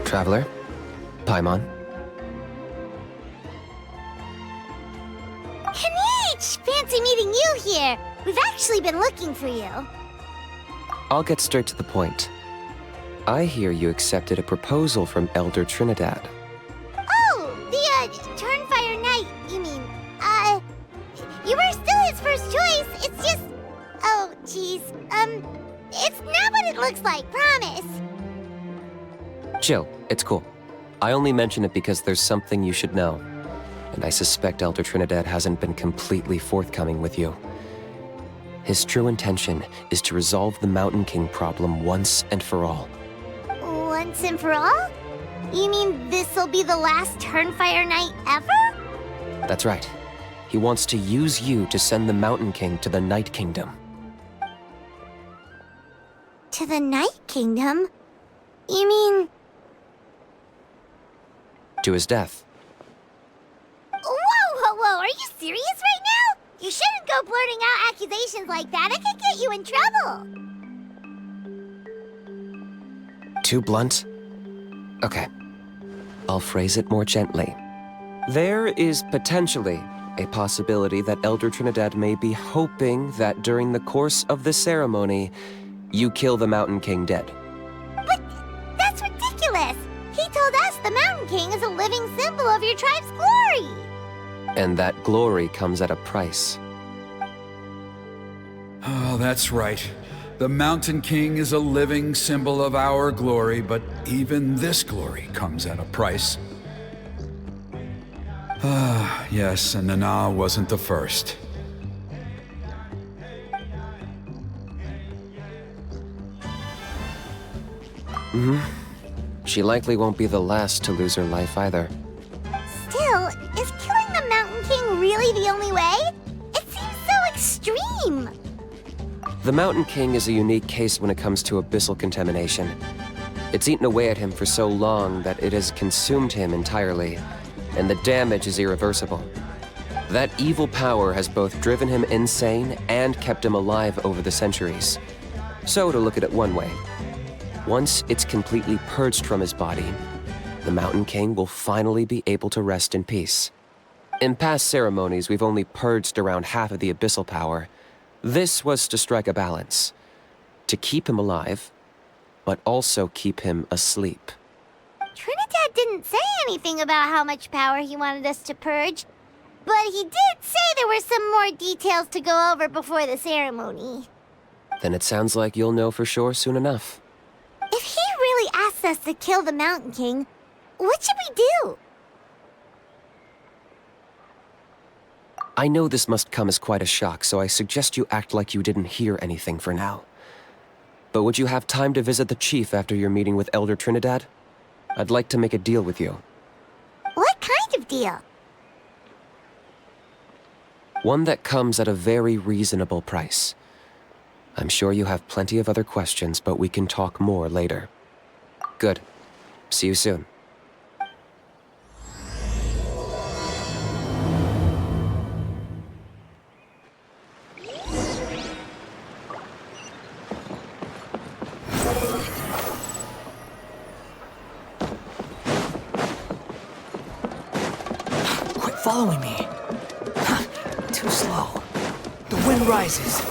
Traveler? Paimon? Kinich! Fancy meeting you here. We've actually been looking for you. I'll get straight to the point. I hear you accepted a proposal from Elder Trinidad. Oh, the, Turnfire Knight, you mean. You were still his first choice. It's just... Oh, jeez. It's not what it looks like, promise. Chill, it's cool. I only mention it because there's something you should know. And I suspect Elder Trinidad hasn't been completely forthcoming with you. His true intention is to resolve the Mountain King problem once and for all. Once and for all? You mean this'll be the last Turnfire Knight ever? That's right. He wants to use you to send the Mountain King to the Night Kingdom. To the Night Kingdom? You mean... To his death. Whoa, are you serious right now? You shouldn't go blurting out accusations like that. It could get you in trouble. Too blunt? Okay. I'll phrase it more gently. There is potentially a possibility that Elder Trinidad may be hoping that during the course of the ceremony, you kill the Mountain King dead. But that's ridiculous. He told us the Mountain King is a living symbol of your tribe's glory. And that glory comes at a price. Oh, that's right. The Mountain King is a living symbol of our glory, but even this glory comes at a price. Ah, yes, and Nana wasn't the first. She likely won't be the last to lose her life either. Still, is killing the Mountain King really the only way? It seems so extreme. The Mountain King is a unique case when it comes to abyssal contamination. It's eaten away at him for so long that it has consumed him entirely, and the damage is irreversible. That evil power has both driven him insane and kept him alive over the centuries. So, to look at it one way, once it's completely purged from his body, the Mountain King will finally be able to rest in peace. In past ceremonies, we've only purged around half of the abyssal power. This was to strike a balance, to keep him alive, but also keep him asleep. Trinidad didn't say anything about how much power he wanted us to purge, but he did say there were some more details to go over before the ceremony. Then it sounds like you'll know for sure soon enough. If he really asks us to kill the Mountain King, what should we do? I know this must come as quite a shock, so I suggest you act like you didn't hear anything for now. But would you have time to visit the chief after your meeting with Elder Trinidad? I'd like to make a deal with you. What kind of deal? One that comes at a very reasonable price. I'm sure you have plenty of other questions, but we can talk more later. Good. See you soon. Quit following me. Too slow. The wind rises.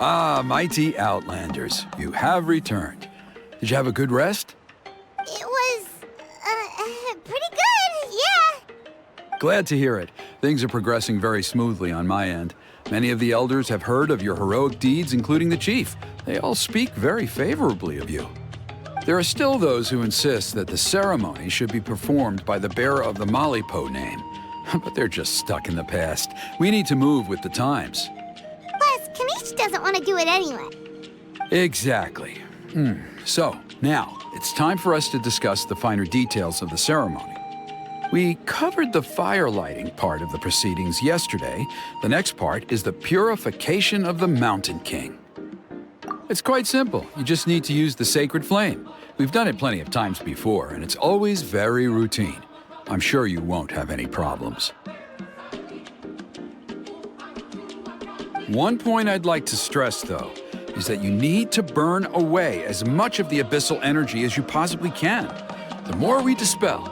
Ah, mighty Outlanders, you have returned. Did you have a good rest? It was, pretty good, yeah. Glad to hear it. Things are progressing very smoothly on my end. Many of the elders have heard of your heroic deeds, including the chief. They all speak very favorably of you. There are still those who insist that the ceremony should be performed by the bearer of the Malipo name. But they're just stuck in the past. We need to move with the times. Plus, Kinich doesn't want to do it anyway. Exactly. So, now, it's time for us to discuss the finer details of the ceremony. We covered the fire lighting part of the proceedings yesterday. The next part is the purification of the Mountain King. It's quite simple. You just need to use the sacred flame. We've done it plenty of times before, and it's always very routine. I'm sure you won't have any problems. One point I'd like to stress, though. is that you need to burn away as much of the abyssal energy as you possibly can. The more we dispel,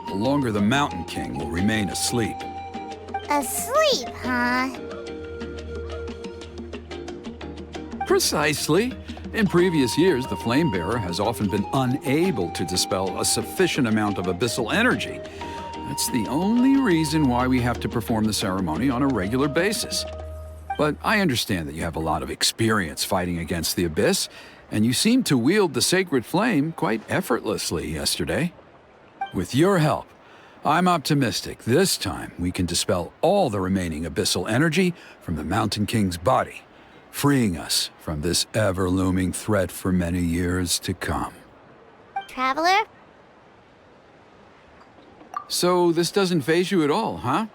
the longer the Mountain King will remain asleep. Asleep, huh? Precisely. In previous years, the Flamebearer has often been unable to dispel a sufficient amount of abyssal energy. That's the only reason why we have to perform the ceremony on a regular basis. But I understand that you have a lot of experience fighting against the Abyss, and you seem to wield the sacred flame quite effortlessly yesterday. With your help, I'm optimistic this time we can dispel all the remaining abyssal energy from the Mountain King's body, freeing us from this ever-looming threat for many years to come. Traveler? So this doesn't faze you at all, huh?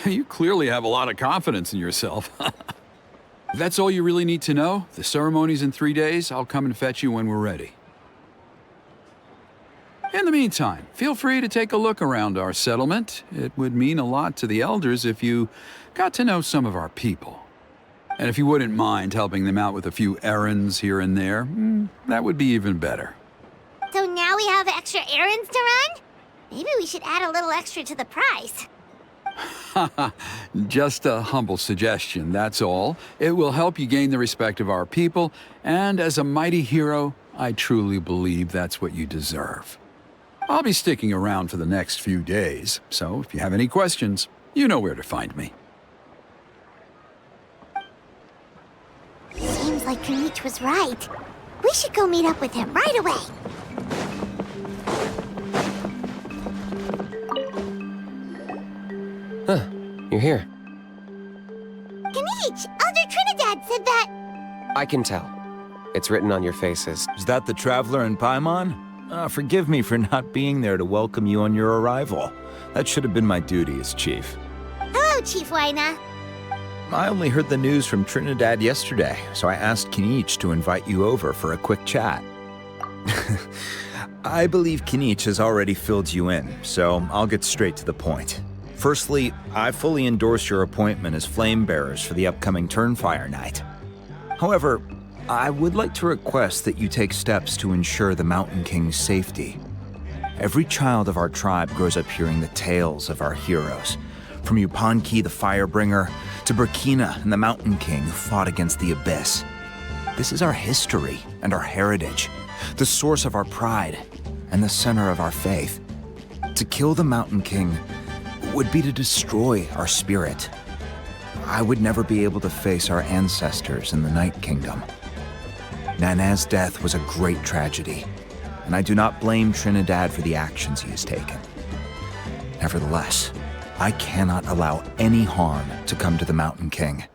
You clearly have a lot of confidence in yourself. If that's all you really need to know, the ceremony's in 3 days. I'll come and fetch you when we're ready. In the meantime, feel free to take a look around our settlement. It would mean a lot to the elders if you got to know some of our people. And if you wouldn't mind helping them out with a few errands here and there, that would be even better. So now we have extra errands to run? Maybe we should add a little extra to the price. Just a humble suggestion, that's all. It will help you gain the respect of our people, and as a mighty hero, I truly believe that's what you deserve. I'll be sticking around for the next few days, so if you have any questions, you know where to find me. Seems like Kinich was right. We should go meet up with him right away. Huh, you're here. Kinich, Elder Trinidad said that... I can tell. It's written on your faces. Is that the Traveler in Paimon? Forgive me for not being there to welcome you on your arrival. That should have been my duty as chief. Hello, Chief Waina. I only heard the news from Trinidad yesterday, so I asked Kinich to invite you over for a quick chat. I believe Kinich has already filled you in, so I'll get straight to the point. Firstly, I fully endorse your appointment as flame bearers for the upcoming Turnfire Night. However, I would like to request that you take steps to ensure the Mountain King's safety. Every child of our tribe grows up hearing the tales of our heroes, from Yupanqui the Firebringer to Burkina and the Mountain King who fought against the Abyss. This is our history and our heritage, the source of our pride and the center of our faith. To kill the Mountain King would be to destroy our spirit. I would never be able to face our ancestors in the Night Kingdom. Nana's death was a great tragedy, and I do not blame Trinidad for the actions he has taken. Nevertheless, I cannot allow any harm to come to the Mountain King.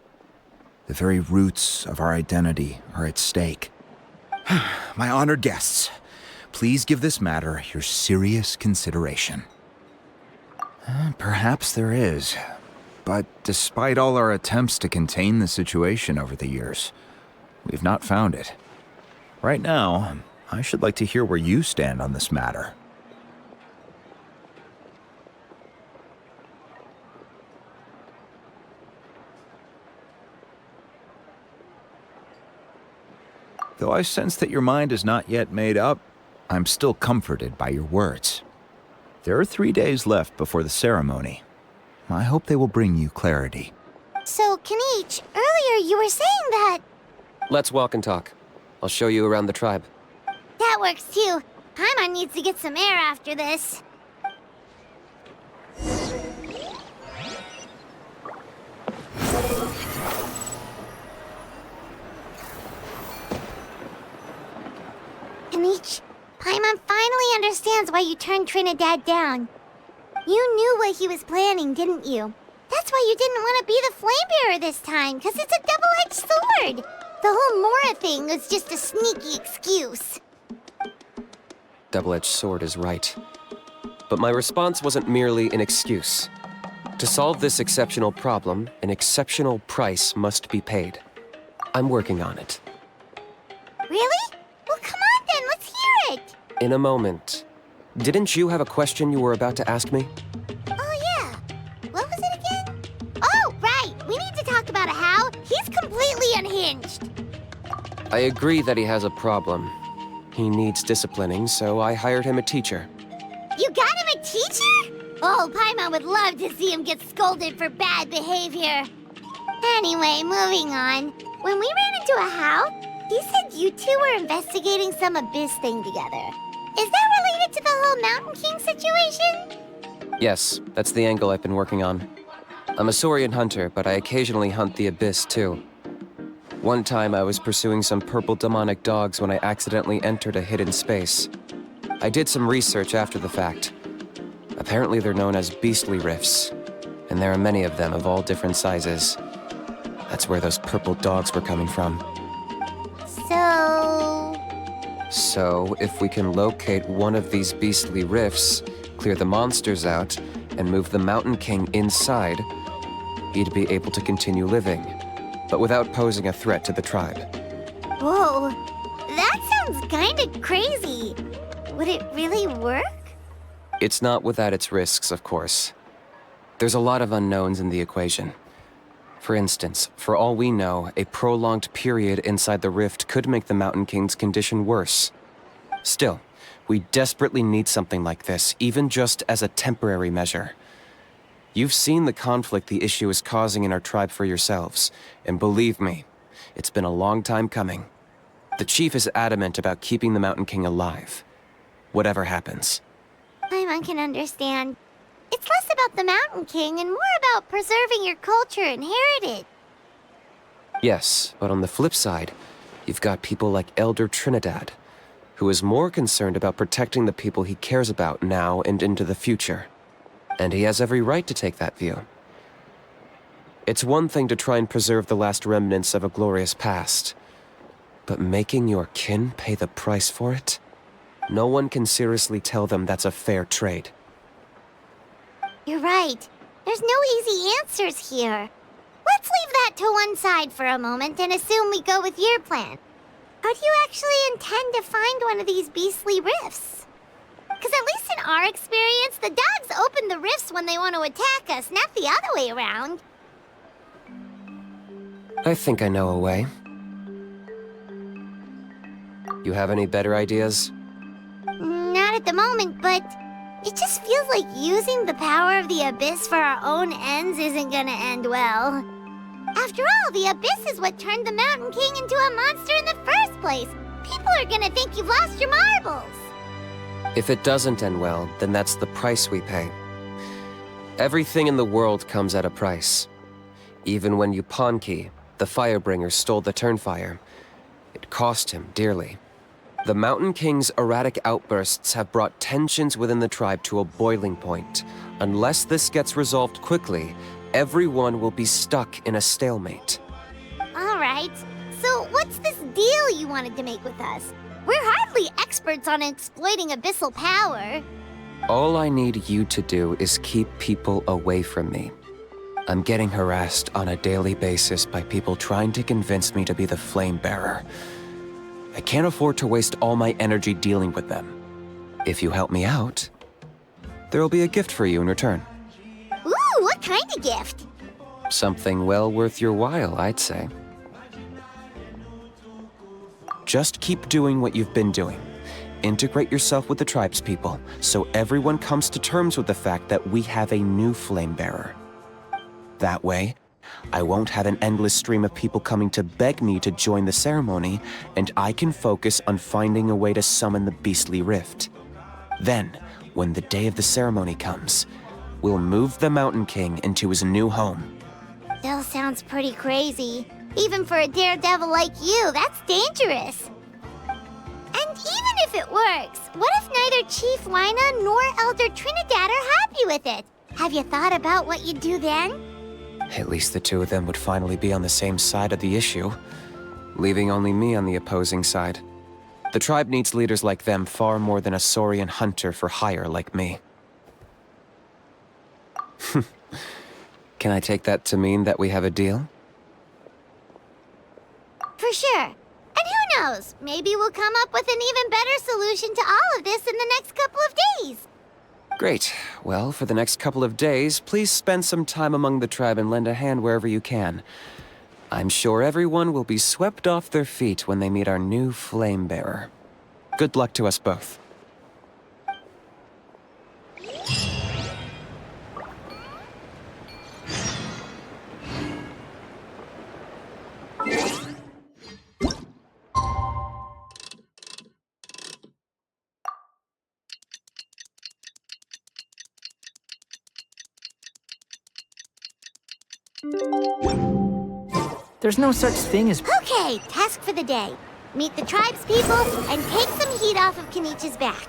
The very roots of our identity are at stake. My honored guests, please give this matter your serious consideration. Perhaps there is, but despite all our attempts to contain the situation over the years, we've not found it. Right now, I should like to hear where you stand on this matter. Though I sense that your mind is not yet made up, I'm still comforted by your words. There are 3 days left before the ceremony. I hope they will bring you clarity. So, Kinich, earlier you were saying that... Let's walk and talk. I'll show you around the tribe. That works too. Paimon needs to get some air after this. Kinich, Paimon finally understands why you turned Trinidad down. You knew what he was planning, didn't you? That's why you didn't want to be the Flamebearer this time, because it's a double-edged sword. The whole Mora thing was just a sneaky excuse. Double-edged sword is right. But my response wasn't merely an excuse. To solve this exceptional problem, an exceptional price must be paid. I'm working on it. Really? Well, come on then, let's hear it! In a moment. Didn't you have a question you were about to ask me? Oh yeah. What was it again? Oh, right! We need to talk about how he's completely unhinged. I agree that he has a problem. He needs disciplining, so I hired him a teacher. You got him a teacher? Oh, Paimon would love to see him get scolded for bad behavior. Anyway, moving on. When we ran into a house, he said you two were investigating some abyss thing together. Is that related to the whole Mountain King situation? Yes, that's the angle I've been working on. I'm a Saurian hunter, but I occasionally hunt the abyss too. One time I was pursuing some purple demonic dogs when I accidentally entered a hidden space. I did some research after the fact. Apparently they're known as beastly rifts, and there are many of them of all different sizes. That's where those purple dogs were coming from. So, if we can locate one of these beastly rifts, clear the monsters out, and move the Mountain King inside, he'd be able to continue living, but without posing a threat to the tribe. Whoa, that sounds kinda crazy. Would it really work? It's not without its risks, of course. There's a lot of unknowns in the equation. For instance, for all we know, a prolonged period inside the rift could make the Mountain King's condition worse. Still, we desperately need something like this, even just as a temporary measure. You've seen the conflict the issue is causing in our tribe for yourselves, and believe me, it's been a long time coming. The chief is adamant about keeping the Mountain King alive, whatever happens. Paimon can understand. It's less about the Mountain King and more about preserving your culture and heritage. Yes, but on the flip side, you've got people like Elder Trinidad, who is more concerned about protecting the people he cares about now and into the future. And he has every right to take that view. It's one thing to try and preserve the last remnants of a glorious past, but making your kin pay the price for it? No one can seriously tell them that's a fair trade. You're right. There's no easy answers here. Let's leave that to one side for a moment and assume we go with your plan. How do you actually intend to find one of these beastly rifts? Because at least in our experience, the dogs open the rifts when they want to attack us, not the other way around. I think I know a way. You have any better ideas? Not at the moment, but it just feels like using the power of the Abyss for our own ends isn't gonna end well. After all, the Abyss is what turned the Mountain King into a monster in the first place. People are gonna think you've lost your marbles. If it doesn't end well, then that's the price we pay. Everything in the world comes at a price. Even when Yupanqui, the Firebringer, stole the Turnfire, it cost him dearly. The Mountain King's erratic outbursts have brought tensions within the tribe to a boiling point. Unless this gets resolved quickly, everyone will be stuck in a stalemate. All right, so what's this deal you wanted to make with us? We're hardly experts on exploiting abyssal power. All I need you to do is keep people away from me. I'm getting harassed on a daily basis by people trying to convince me to be the flame bearer. I can't afford to waste all my energy dealing with them. If you help me out, there'll be a gift for you in return. Ooh, what kind of gift? Something well worth your while, I'd say. Just keep doing what you've been doing. Integrate yourself with the tribespeople, so everyone comes to terms with the fact that we have a new flame bearer. That way, I won't have an endless stream of people coming to beg me to join the ceremony, and I can focus on finding a way to summon the beastly rift. Then, when the day of the ceremony comes, we'll move the Mountain King into his new home. Still sounds pretty crazy. Even for a daredevil like you, that's dangerous. And even if it works, what if neither Chief Wyna nor Elder Trinidad are happy with it? Have you thought about what you'd do then? At least the two of them would finally be on the same side of the issue, leaving only me on the opposing side. The tribe needs leaders like them far more than a Saurian hunter for hire like me. Can I take that to mean that we have a deal? For sure. And who knows, maybe we'll come up with an even better solution to all of this in the next couple of days. Great. Well, for the next couple of days, please spend some time among the tribe and lend a hand wherever you can. I'm sure everyone will be swept off their feet when they meet our new flame bearer. Good luck to us both. There's no such thing as... Okay, task for the day. Meet the tribe's people and take some heat off of Kinich's back.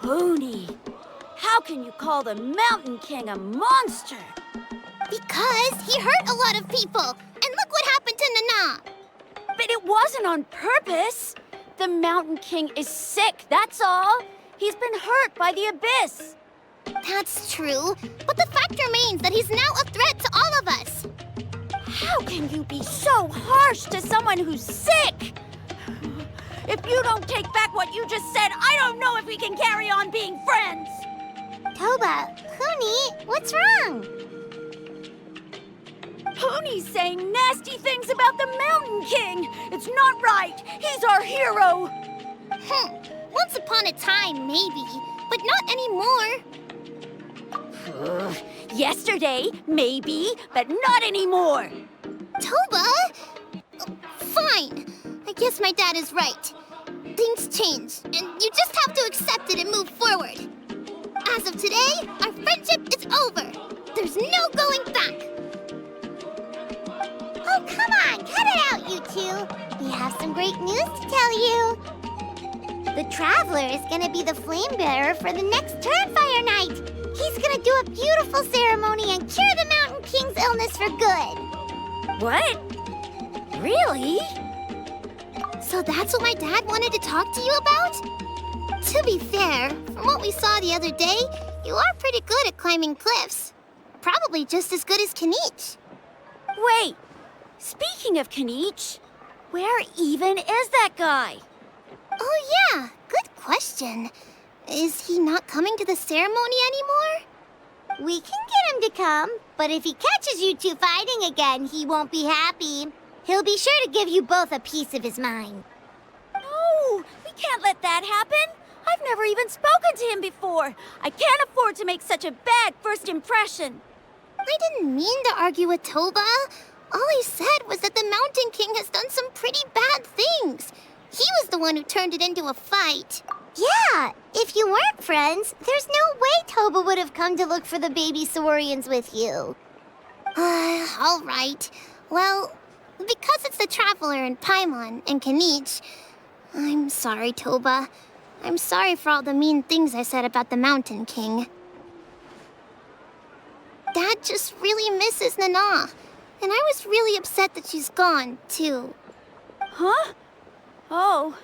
Hoonie, how can you call the Mountain King a monster? Because he hurt a lot of people. And look what happened to Nana. But it wasn't on purpose. The Mountain King is sick, that's all. He's been hurt by the abyss. That's true. But the fact remains that he's now a threat to all of us. How can you be so harsh to someone who's sick? If you don't take back what you just said, I don't know if we can carry on being friends. Toba, Huni, what's wrong? Hoonie's saying nasty things about the Mountain King. It's not right. He's our hero. Once upon a time, maybe, but not anymore. Yesterday, maybe, but not anymore. Toba? Fine. I guess my dad is right. Things change, and you just have to accept it and move forward. As of today, our friendship is over. There's no going back. Oh, come on, cut it out, you two. We have some great news to tell you. The Traveler is gonna be the flame bearer for the next Turnfire night. He's gonna do a beautiful ceremony and cure the Mountain King's illness for good. What? Really? So that's what my dad wanted to talk to you about? To be fair, from what we saw the other day, you are pretty good at climbing cliffs. Probably just as good as Kinich. Wait, speaking of Kinich, where even is that guy? Oh yeah, good question. Is he not coming to the ceremony anymore? We can get him to come, but if he catches you two fighting again, he won't be happy. He'll be sure to give you both a piece of his mind. No, we can't let that happen. I've never even spoken to him before. I can't afford to make such a bad first impression. I didn't mean to argue with Toba. All I said was that the Mountain King has done some pretty bad things. He was the one who turned it into a fight. Yeah, if you weren't friends, there's no way Toba would have come to look for the baby Saurians with you. All right. Well, because it's the Traveler and Paimon and Kinich, I'm sorry, Toba. I'm sorry for all the mean things I said about the Mountain King. Dad just really misses Nana, and I was really upset that she's gone, too. Huh? Oh.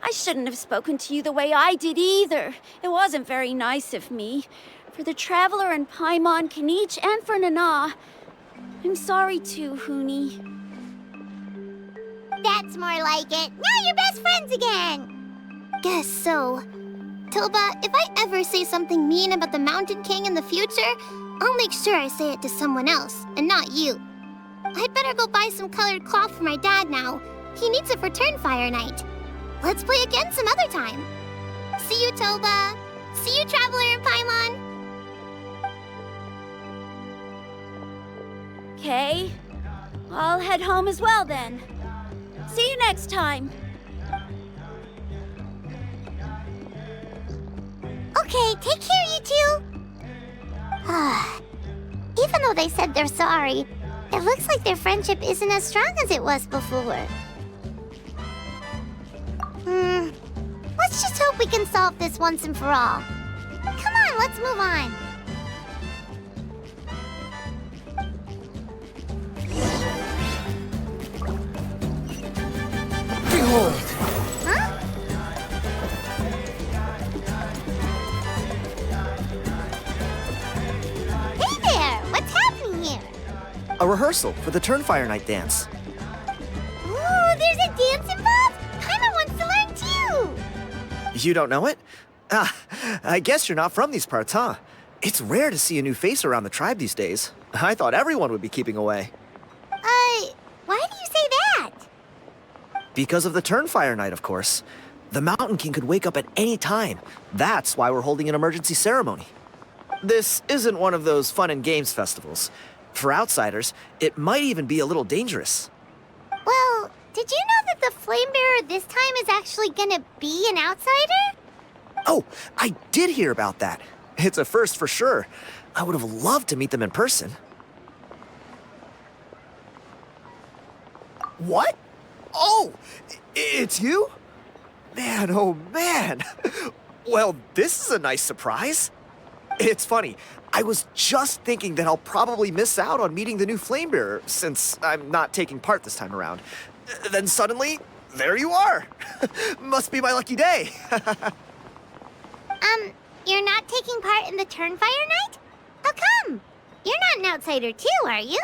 I shouldn't have spoken to you the way I did either. It wasn't very nice of me. For the Traveler and Paimon, Kinich, and for Nana. I'm sorry too, Huni. That's more like it. Now you're best friends again. Guess so. Toba, if I ever say something mean about the Mountain King in the future, I'll make sure I say it to someone else, and not you. I'd better go buy some colored cloth for my dad now. He needs it for Turnfire night. Let's play again some other time. See you, Toba. See you, Traveler and Paimon. Okay. I'll head home as well then. See you next time. Okay, take care, you two. Even though they said they're sorry, it looks like their friendship isn't as strong as it was before. Let's just hope we can solve this once and for all. Come on, let's move on. Behold! Huh? Hey there! What's happening here? A rehearsal for the Turnfire Night dance. Ooh, there's a dance involved? Paimon wants You don't know it? Ah, I guess you're not from these parts, huh? It's rare to see a new face around the tribe these days. I thought everyone would be keeping away. Why do you say that? Because of the Turnfire Night, of course. The Mountain King could wake up at any time. That's why we're holding an emergency ceremony. This isn't one of those fun and games festivals. For outsiders, it might even be a little dangerous. Well, did you know that the Flame Bearer this time is actually gonna be an outsider? Oh, I did hear about that. It's a first for sure. I would have loved to meet them in person. What? Oh, it's you? Man, oh man. Well, this is a nice surprise. It's funny, I was just thinking that I'll probably miss out on meeting the new Flamebearer since I'm not taking part this time around. Then suddenly, there you are. Must be my lucky day. You're not taking part in the Turnfire Night? How come? You're not an outsider too, are you?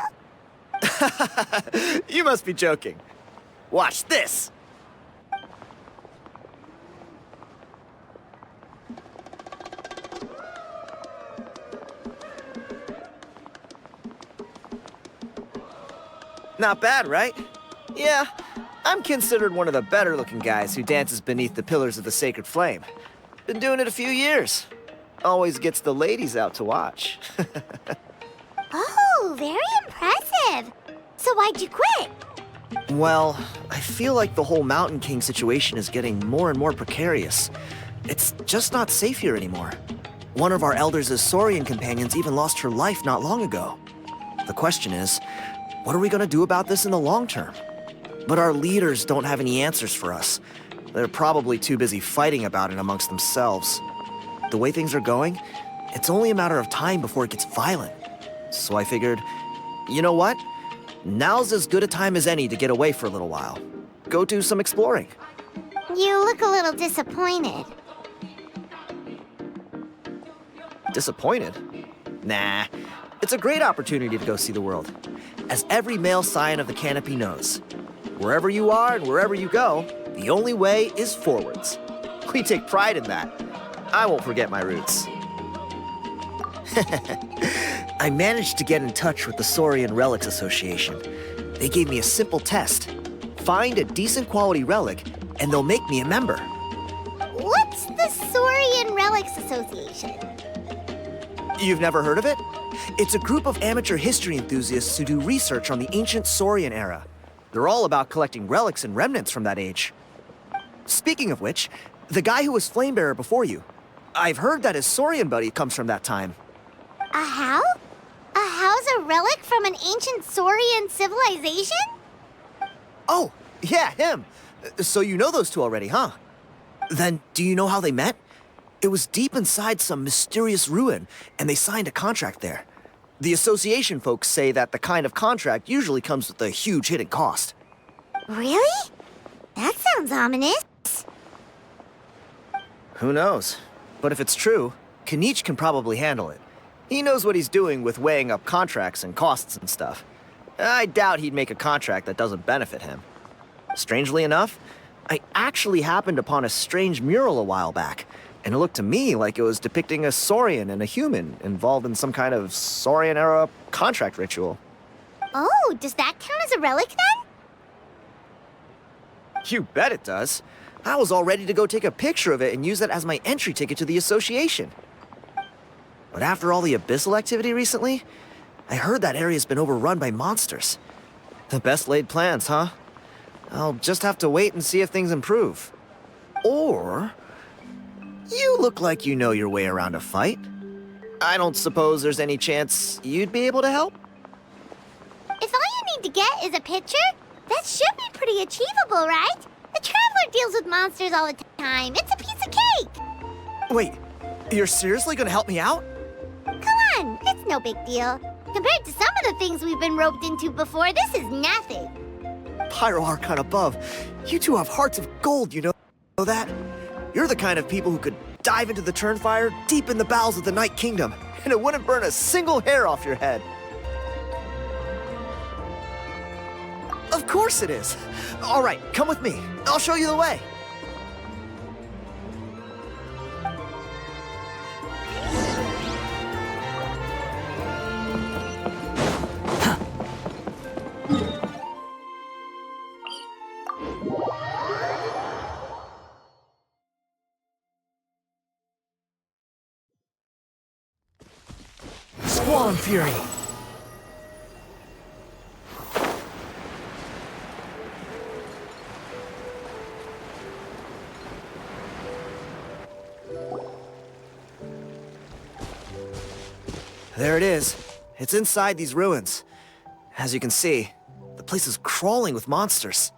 You must be joking. Watch this. Not bad, right? Yeah, I'm considered one of the better-looking guys who dances beneath the pillars of the sacred flame. Been doing it a few years. Always gets the ladies out to watch. Oh, very impressive. So why'd you quit? Well, I feel like the whole Mountain King situation is getting more and more precarious. It's just not safe here anymore. One of our elders' Saurian companions even lost her life not long ago. The question is, what are we gonna do about this in the long term? But our leaders don't have any answers for us. They're probably too busy fighting about it amongst themselves. The way things are going, it's only a matter of time before it gets violent. So I figured, you know what? Now's as good a time as any to get away for a little while. Go do some exploring. You look a little disappointed. Disappointed? Nah, it's a great opportunity to go see the world. As every male scion of the canopy knows, wherever you are and wherever you go, the only way is forwards. We take pride in that. I won't forget my roots. I managed to get in touch with the Saurian Relics Association. They gave me a simple test. Find a decent quality relic, and they'll make me a member. What's the Saurian Relics Association? You've never heard of it? It's a group of amateur history enthusiasts who do research on the ancient Saurian era. They're all about collecting relics and remnants from that age. Speaking of which, the guy who was Flamebearer before you, I've heard that his Saurian buddy comes from that time. A how? A how's a relic from an ancient Saurian civilization? Oh, yeah, him. So you know those two already, huh? Then do you know how they met? It was deep inside some mysterious ruin, and they signed a contract there. The association folks say that the kind of contract usually comes with a huge hidden cost. Really? That sounds ominous. Who knows? But if it's true, Kinich can probably handle it. He knows what he's doing with weighing up contracts and costs and stuff. I doubt he'd make a contract that doesn't benefit him. Strangely enough, I actually happened upon a strange mural a while back, and it looked to me like it was depicting a Saurian and a human involved in some kind of Saurian-era contract ritual. Oh, does that count as a relic then? You bet it does. I was all ready to go take a picture of it and use that as my entry ticket to the association. But after all the abyssal activity recently, I heard that area's been overrun by monsters. The best laid plans, huh? I'll just have to wait and see if things improve. Or... you look like you know your way around a fight. I don't suppose there's any chance you'd be able to help? If all you need to get is a picture, that should be pretty achievable, right? The Traveler deals with monsters all the time. It's a piece of cake. Wait, you're seriously gonna help me out? Come on, it's no big deal. Compared to some of the things we've been roped into before, this is nothing. Pyro Archon above, you two have hearts of gold, you know that? You're the kind of people who could dive into the Turnfire deep in the bowels of the Night Kingdom, and it wouldn't burn a single hair off your head. Of course it is. All right, come with me. I'll show you the way. Squall and Fury. There it is. It's inside these ruins. As you can see, the place is crawling with monsters.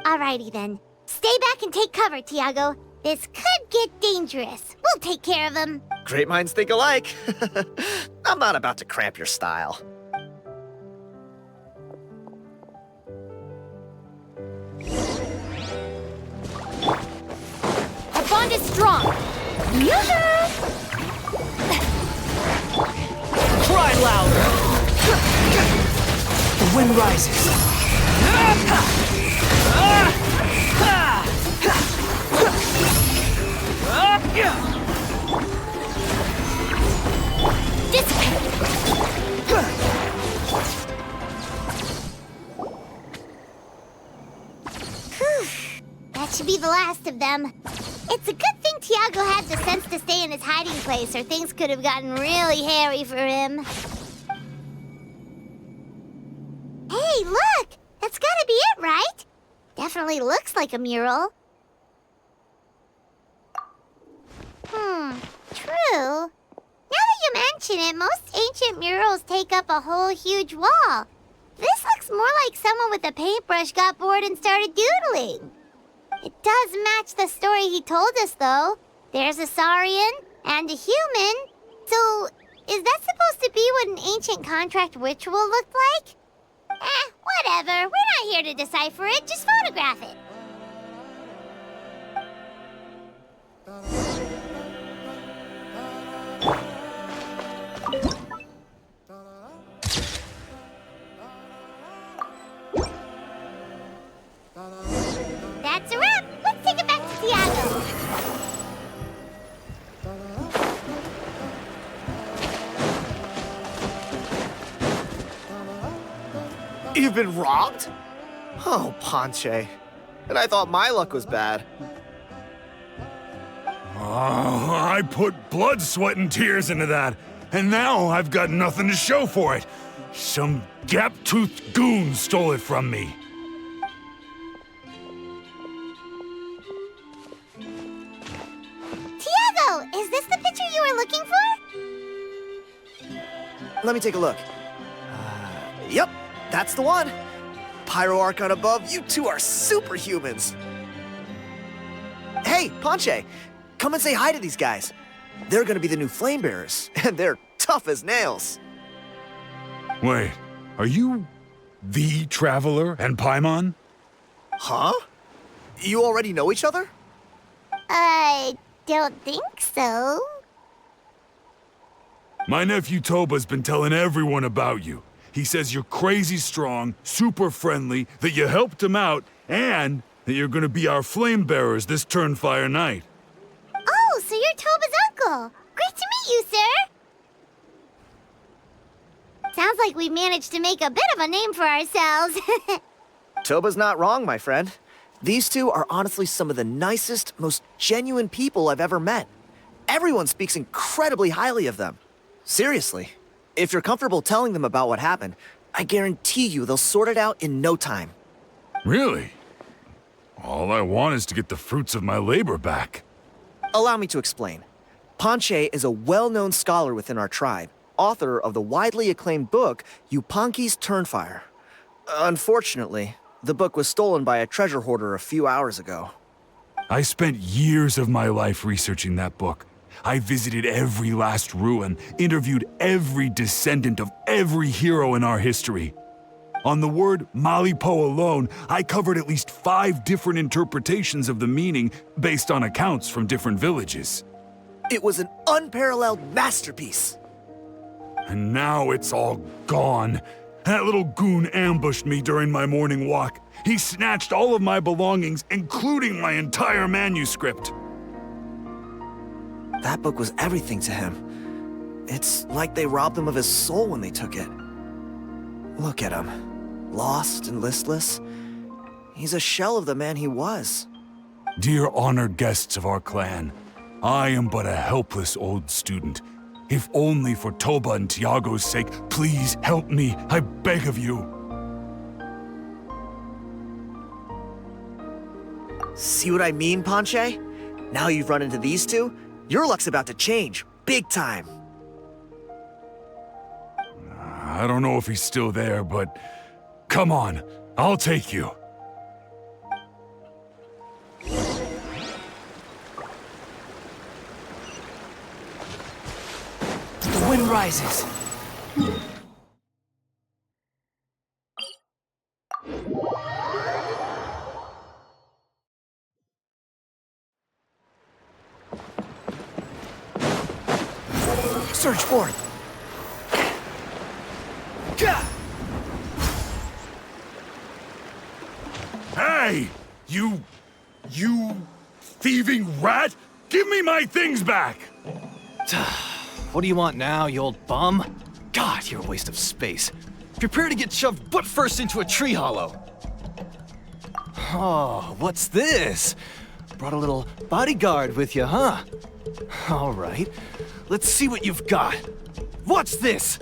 Alrighty then. Stay back and take cover, Tiago. This could get dangerous. We'll take care of him. Great minds think alike. I'm not about to cramp your style. Our bond is strong. Yoo-hoo! Cry louder! The wind rises. That should be the last of them. It's a good thing Tiago had the sense to stay in his hiding place, or things could have gotten really hairy for him. Hey, look! That's gotta be it, right? Definitely looks like a mural. True. Now that you mention it, most ancient murals take up a whole huge wall. This looks more like someone with a paintbrush got bored and started doodling. It does match the story he told us, though. There's a Saurian and a human. So, is that supposed to be what an ancient contract ritual looked like? Whatever. We're not here to decipher it. Just photograph it. That's a wrap. Let's take it back to Tiago. You've been robbed? Oh, Ponche. And I thought my luck was bad. I put blood, sweat, and tears into that, and now I've got nothing to show for it. Some gap-toothed goon stole it from me. Tiago, is this the picture you were looking for? Let me take a look. Yep, that's the one. Pyro Archon above, you two are superhumans. Hey, Ponche, come and say hi to these guys. They're gonna be the new flame bearers, and they're tough as nails. Wait, are you the Traveler and Paimon? Huh? You already know each other? I don't think so. My nephew Toba's been telling everyone about you. He says you're crazy strong, super friendly, that you helped him out, and that you're gonna be our flame bearers this Turnfire night. Oh, so you're Toba's uncle. Great to meet you, sir. Sounds like we managed to make a bit of a name for ourselves. Toba's not wrong, my friend. These two are honestly some of the nicest, most genuine people I've ever met. Everyone speaks incredibly highly of them. Seriously. If you're comfortable telling them about what happened, I guarantee you they'll sort it out in no time. Really? All I want is to get the fruits of my labor back. Allow me to explain. Ponche is a well-known scholar within our tribe, author of the widely acclaimed book, Yupanqui's Turnfire. Unfortunately, the book was stolen by a treasure hoarder a few hours ago. I spent years of my life researching that book. I visited every last ruin, interviewed every descendant of every hero in our history. On the word Malipo alone, I covered at least 5 different interpretations of the meaning based on accounts from different villages. It was an unparalleled masterpiece. And now it's all gone. That little goon ambushed me during my morning walk. He snatched all of my belongings, including my entire manuscript. That book was everything to him. It's like they robbed him of his soul when they took it. Look at him. Lost and listless. He's a shell of the man he was. Dear honored guests of our clan, I am but a helpless old student. If only for Toba and Tiago's sake, please help me. I beg of you. See what I mean, Ponche? Now you've run into these two, your luck's about to change. Big time. I don't know if he's still there, but come on, I'll take you. The wind rises. Surge forth. Hey! You thieving rat! Give me my things back! What do you want now, you old bum? God, you're a waste of space. Prepare to get shoved butt first into a tree hollow. Oh, what's this? Brought a little bodyguard with you, huh? All right, let's see what you've got. What's this?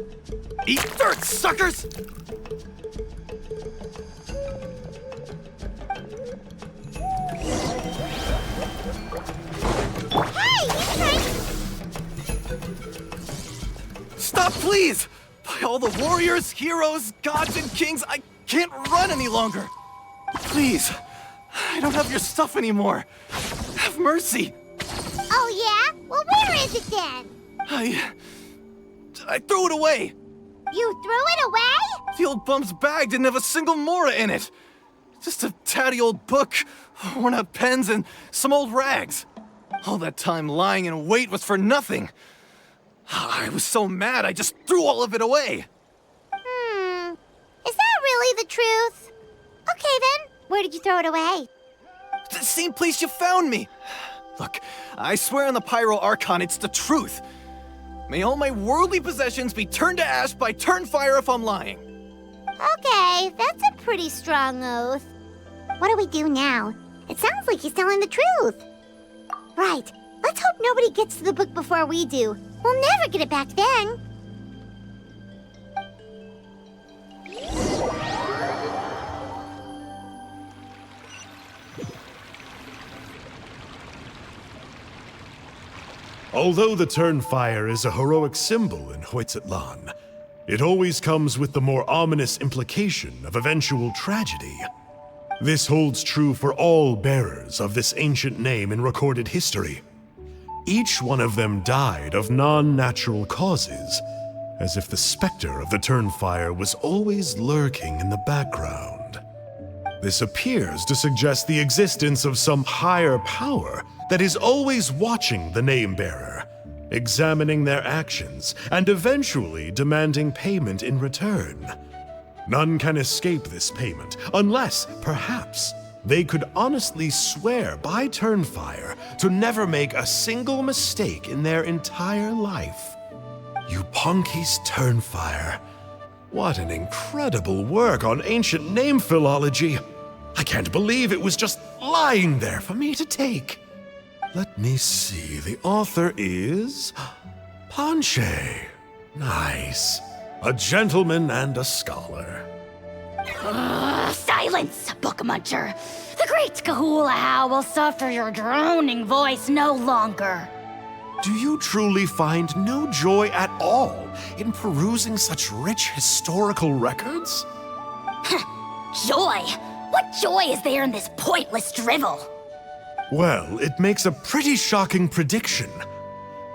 Eat dirt, suckers! Hey, he's trying. Stop, please! By all the warriors, heroes, gods, and kings, I can't run any longer. Please, I don't have your stuff anymore. Have mercy. Oh, yeah? Well, where is it then? I threw it away. You threw it away? The old bum's bag didn't have a single mora in it. Just a tatty old book, worn out pens, and some old rags. All that time lying in wait was for nothing. I was so mad, I just threw all of it away. Is that really the truth? Okay, then. Where did you throw it away? The same place you found me. Look, I swear on the Pyro Archon, it's the truth. May all my worldly possessions be turned to ash by Turnfire if I'm lying. Okay, that's a pretty strong oath. What do we do now? It sounds like he's telling the truth. Right. Let's hope nobody gets to the book before we do. We'll never get it back then. Although the Turnfire is a heroic symbol in Hoytzatlan, it always comes with the more ominous implication of eventual tragedy. This holds true for all bearers of this ancient name in recorded history. Each one of them died of non-natural causes, as if the specter of the Turnfire was always lurking in the background. This appears to suggest the existence of some higher power that is always watching the name-bearer, examining their actions, and eventually demanding payment in return. None can escape this payment, unless, perhaps, they could honestly swear by Turnfire to never make a single mistake in their entire life. Yupanki's Turnfire. What an incredible work on ancient name philology. I can't believe it was just lying there for me to take. Let me see, the author is Ponche. Nice. A gentleman and a scholar. Silence, book muncher. The great Kahula will suffer your droning voice no longer. Do you truly find no joy at all in perusing such rich historical records? Joy? What joy is there in this pointless drivel? Well, it makes a pretty shocking prediction.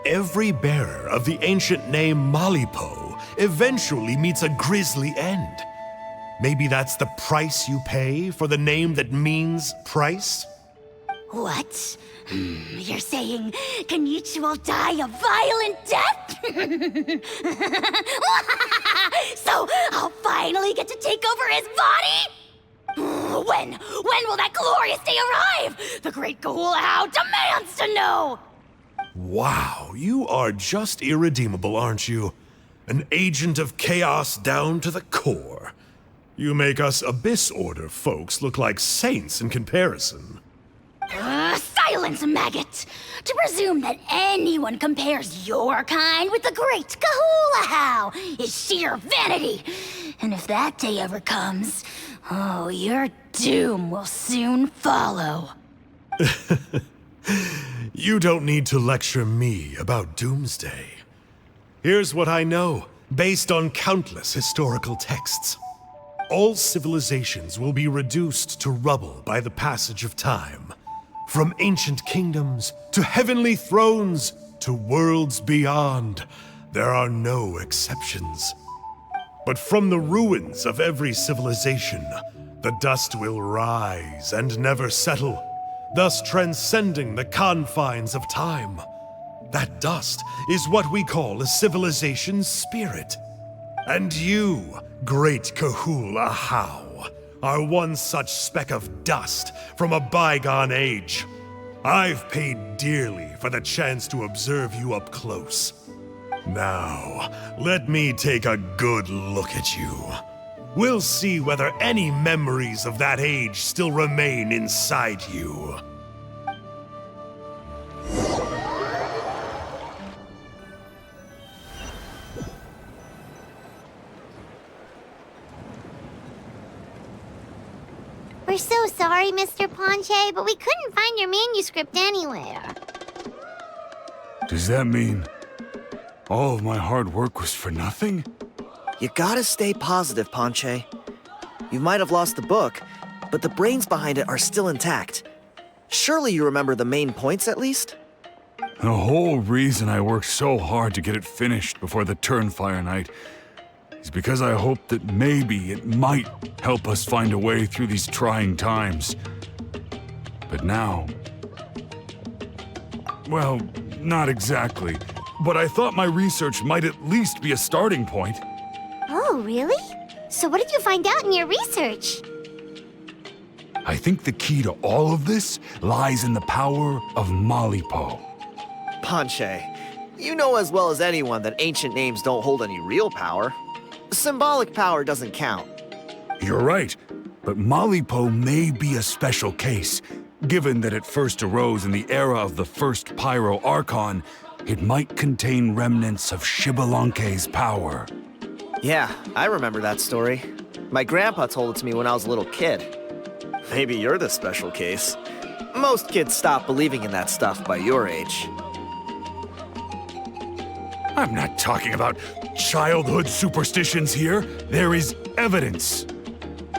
Every bearer of the ancient name Malipo eventually meets a grisly end. Maybe that's the price you pay for the name that means price? What? You're saying Kinich will die a violent death? So I'll finally get to take over his body? When will that glorious day arrive? The great Kahula demands to know! Wow, you are just irredeemable, aren't you? An agent of chaos down to the core. You make us Abyss Order folks look like saints in comparison. Silence! insolence, maggot! To presume that anyone compares your kind with the great Kahula is sheer vanity! And if that day ever comes, oh, your doom will soon follow. You don't need to lecture me about Doomsday. Here's what I know, based on countless historical texts. All civilizations will be reduced to rubble by the passage of time. From ancient kingdoms, to heavenly thrones, to worlds beyond, there are no exceptions. But from the ruins of every civilization, the dust will rise and never settle, thus transcending the confines of time. That dust is what we call a civilization's spirit. And you, great Kahula How, are one such speck of dust from a bygone age. I've paid dearly for the chance to observe you up close. Now, let me take a good look at you. We'll see whether any memories of that age still remain inside you. We're so sorry, Mr. Ponche, but we couldn't find your manuscript anywhere. Does that mean all of my hard work was for nothing? You gotta stay positive, Ponche. You might have lost the book, but the brains behind it are still intact. Surely you remember the main points at least? The whole reason I worked so hard to get it finished before the Turnfire Night is because I hoped that maybe it might help us find a way through these trying times. But now... well, not exactly. But I thought my research might at least be a starting point. Oh, really? So what did you find out in your research? I think the key to all of this lies in the power of Malipo. Ponche, you know as well as anyone that ancient names don't hold any real power. Symbolic power doesn't count. You're right, but Malipo may be a special case. Given that it first arose in the era of the first Pyro Archon, it might contain remnants of Xbalanque's power. Yeah, I remember that story. My grandpa told it to me when I was a little kid. Maybe you're the special case. Most kids stop believing in that stuff by your age. I'm not talking about childhood superstitions here. There is evidence.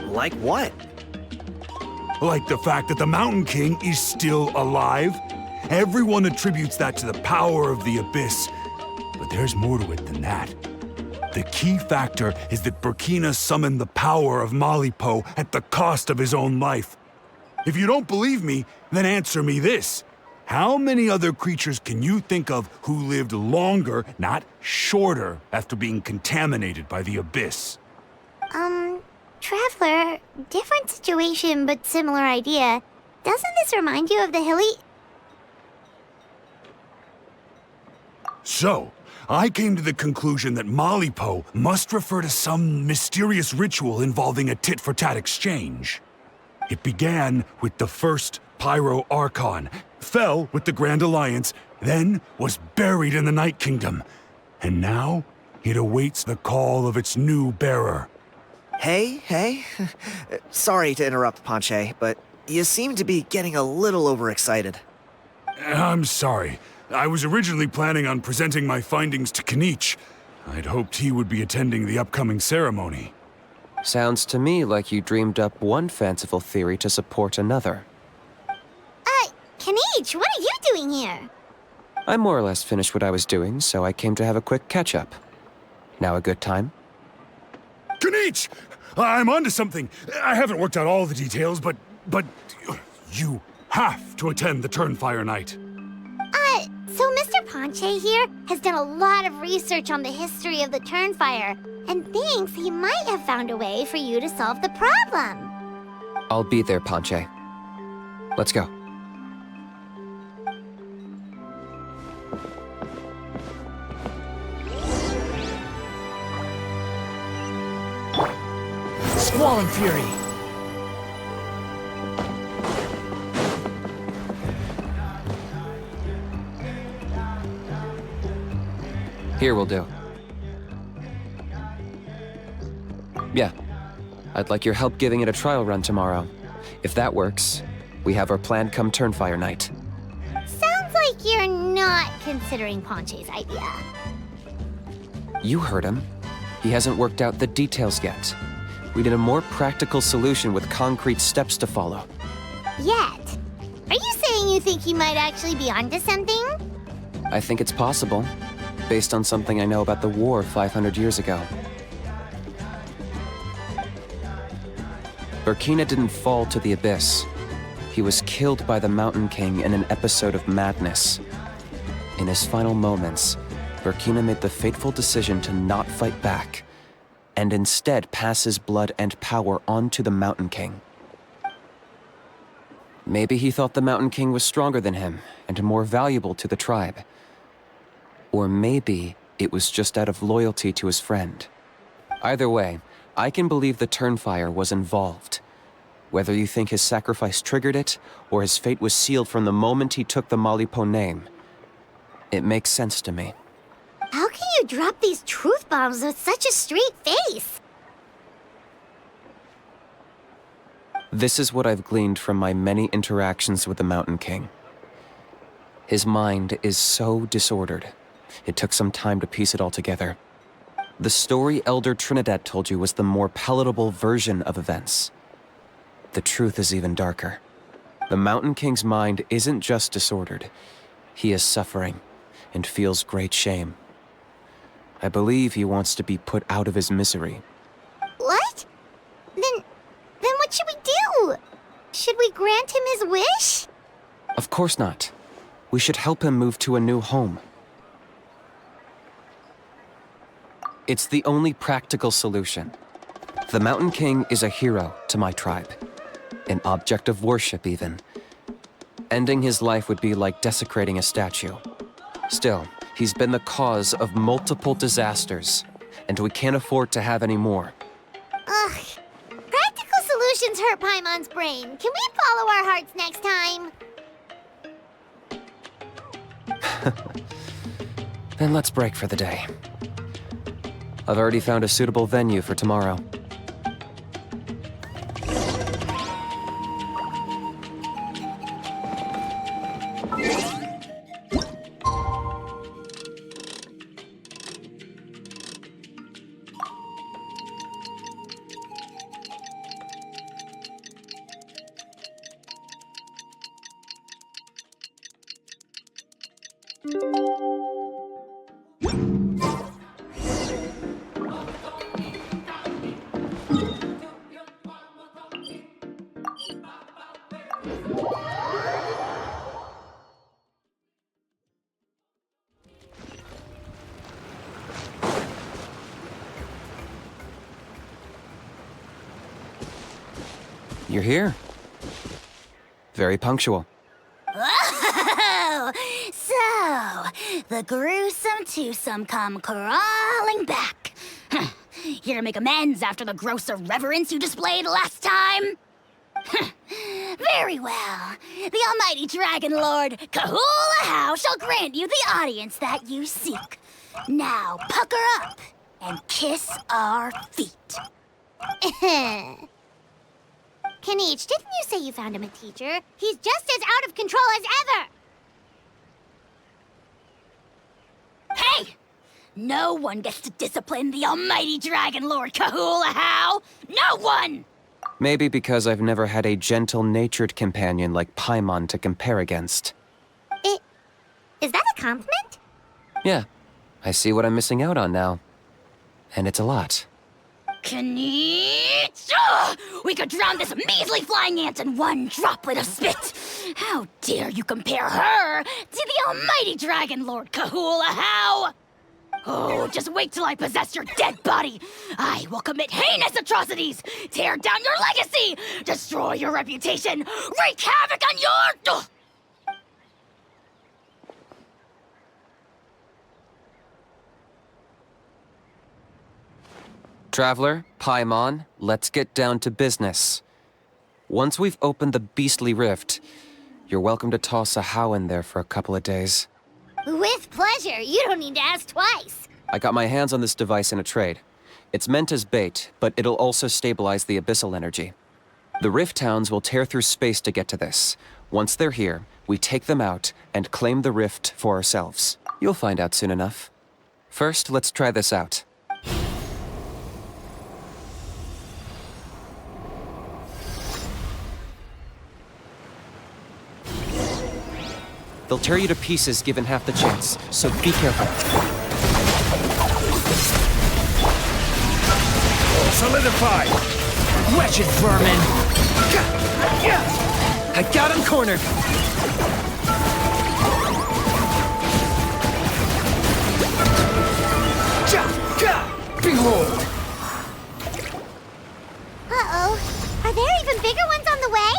Like what? Like the fact that the Mountain King is still alive. Everyone attributes that to the power of the Abyss. But there's more to it than that. The key factor is that Burkina summoned the power of Malipo at the cost of his own life. If you don't believe me, then answer me this. How many other creatures can you think of who lived longer, not shorter, after being contaminated by the Abyss? Traveler, different situation but similar idea. Doesn't this remind you of the hilly... So, I came to the conclusion that Malipo must refer to some mysterious ritual involving a tit-for-tat exchange. It began with the first Pyro Archon, fell with the Grand Alliance, then was buried in the Night Kingdom. And now, it awaits the call of its new bearer. Hey. Sorry to interrupt, Ponche, but you seem to be getting a little overexcited. I'm sorry. I was originally planning on presenting my findings to Kinich. I'd hoped he would be attending the upcoming ceremony. Sounds to me like you dreamed up one fanciful theory to support another. Kinich, what are you doing here? I more or less finished what I was doing, so I came to have a quick catch-up. Now a good time? Kinich! I'm onto something. I haven't worked out all the details, but you have to attend the Turnfire Night. So Mr. Ponche here has done a lot of research on the history of the Turnfire, and thinks he might have found a way for you to solve the problem. I'll be there, Ponche. Let's go. Squall and Fury! Here will do. Yeah. I'd like your help giving it a trial run tomorrow. If that works, we have our plan come Turnfire night. Sounds like you're not considering Ponche's idea. You heard him. He hasn't worked out the details yet. We need a more practical solution with concrete steps to follow. Yet? Are you saying you think he might actually be onto something? I think it's possible, based on something I know about the war 500 years ago. Burkina didn't fall to the abyss. He was killed by the Mountain King in an episode of madness. In his final moments, Burkina made the fateful decision to not fight back, and instead pass his blood and power on to the Mountain King. Maybe he thought the Mountain King was stronger than him, and more valuable to the tribe. Or maybe it was just out of loyalty to his friend. Either way, I can believe the Turnfire was involved. Whether you think his sacrifice triggered it, or his fate was sealed from the moment he took the Malipo name, it makes sense to me. How can you drop these truth bombs with such a straight face? This is what I've gleaned from my many interactions with the Mountain King. His mind is so disordered. It took some time to piece it all together. The story Elder Trinidad told you was the more palatable version of events. The truth is even darker. The Mountain King's mind isn't just disordered. He is suffering and feels great shame. I believe he wants to be put out of his misery. What? Then what should we do? Should we grant him his wish? Of course not. We should help him move to a new home. It's the only practical solution. The Mountain King is a hero to my tribe. An object of worship, even. Ending his life would be like desecrating a statue. Still, he's been the cause of multiple disasters, and we can't afford to have any more. Ugh. Practical solutions hurt Paimon's brain. Can we follow our hearts next time? Then let's break for the day. I've already found a suitable venue for tomorrow. You're here. Very punctual. Oh, so the gruesome twosome come crawling back. Here to make amends after the gross irreverence you displayed last time? Very well. The almighty Dragon Lord Kahula shall grant you the audience that you seek. Now pucker up and kiss our feet. Kinich, didn't you say you found him a teacher? He's just as out of control as ever! Hey! No one gets to discipline the almighty Dragon Lord Kahula. No one! Maybe because I've never had a gentle-natured companion like Paimon to compare against. Is that a compliment? Yeah, I see what I'm missing out on now. And it's a lot. Kinich! We could drown this measly flying ant in one droplet of spit! How dare you compare her to the almighty Dragon Lord Kahula? Oh, just wait till I possess your dead body! I will commit heinous atrocities! Tear down your legacy! Destroy your reputation! Wreak havoc on your... Traveler, Paimon, let's get down to business. Once we've opened the beastly rift, you're welcome to toss a how in there for a couple of days. With pleasure. You don't need to ask twice. I got my hands on this device in a trade. It's meant as bait, but it'll also stabilize the abyssal energy. The Rift Towns will tear through space to get to this. Once they're here, we take them out and claim the Rift for ourselves. You'll find out soon enough. First, let's try this out. They'll tear you to pieces given half the chance, so be careful. Solidify! Wedge it, vermin! I got him cornered! Behold! Uh-oh. Are there even bigger ones on the way?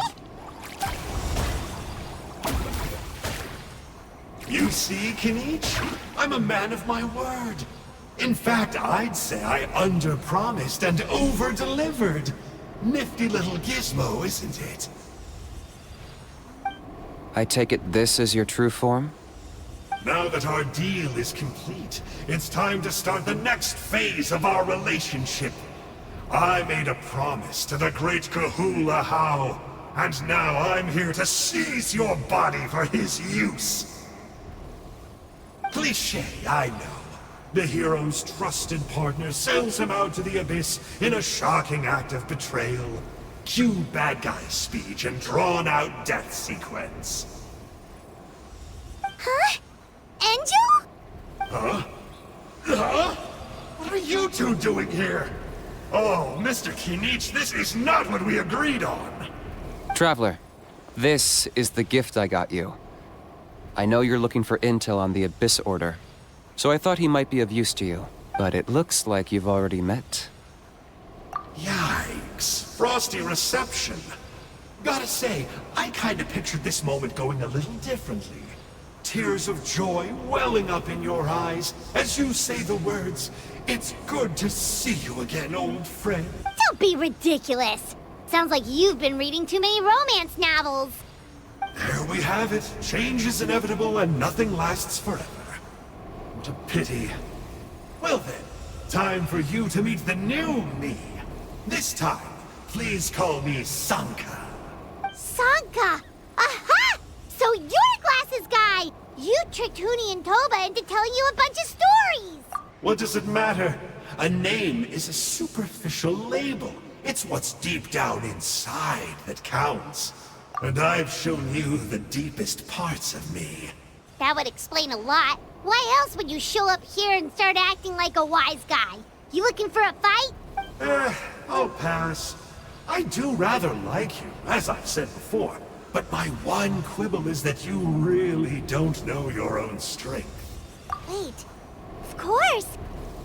You see, Kinich? I'm a man of my word. In fact, I'd say I under-promised and over-delivered. Nifty little gizmo, isn't it? I take it this is your true form? Now that our deal is complete, it's time to start the next phase of our relationship. I made a promise to the great Kahula How, and now I'm here to seize your body for his use. Cliché, I know. The hero's trusted partner sells him out to the abyss in a shocking act of betrayal. Cue bad guy speech and drawn-out death sequence. Huh? Angel? Huh? Huh? What are you two doing here? Oh, Mr. Kinich, this is not what we agreed on. Traveler, this is the gift I got you. I know you're looking for intel on the Abyss Order, so I thought he might be of use to you. But it looks like you've already met. Yikes. Frosty reception. Gotta say, I kinda pictured this moment going a little differently. Tears of joy welling up in your eyes as you say the words, "It's good to see you again, old friend." Don't be ridiculous. Sounds like you've been reading too many romance novels. There we have it. Change is inevitable and nothing lasts forever. What a pity. Well then, time for you to meet the new me. This time, please call me Sanka. Sanka! Aha! So you're Glasses Guy! You tricked Huni and Toba into telling you a bunch of stories! What does it matter? A name is a superficial label. It's what's deep down inside that counts. And I've shown you the deepest parts of me. That would explain a lot. Why else would you show up here and start acting like a wise guy? You looking for a fight? I'll pass. I do rather like you, as I've said before. But my one quibble is that you really don't know your own strength. Wait, of course!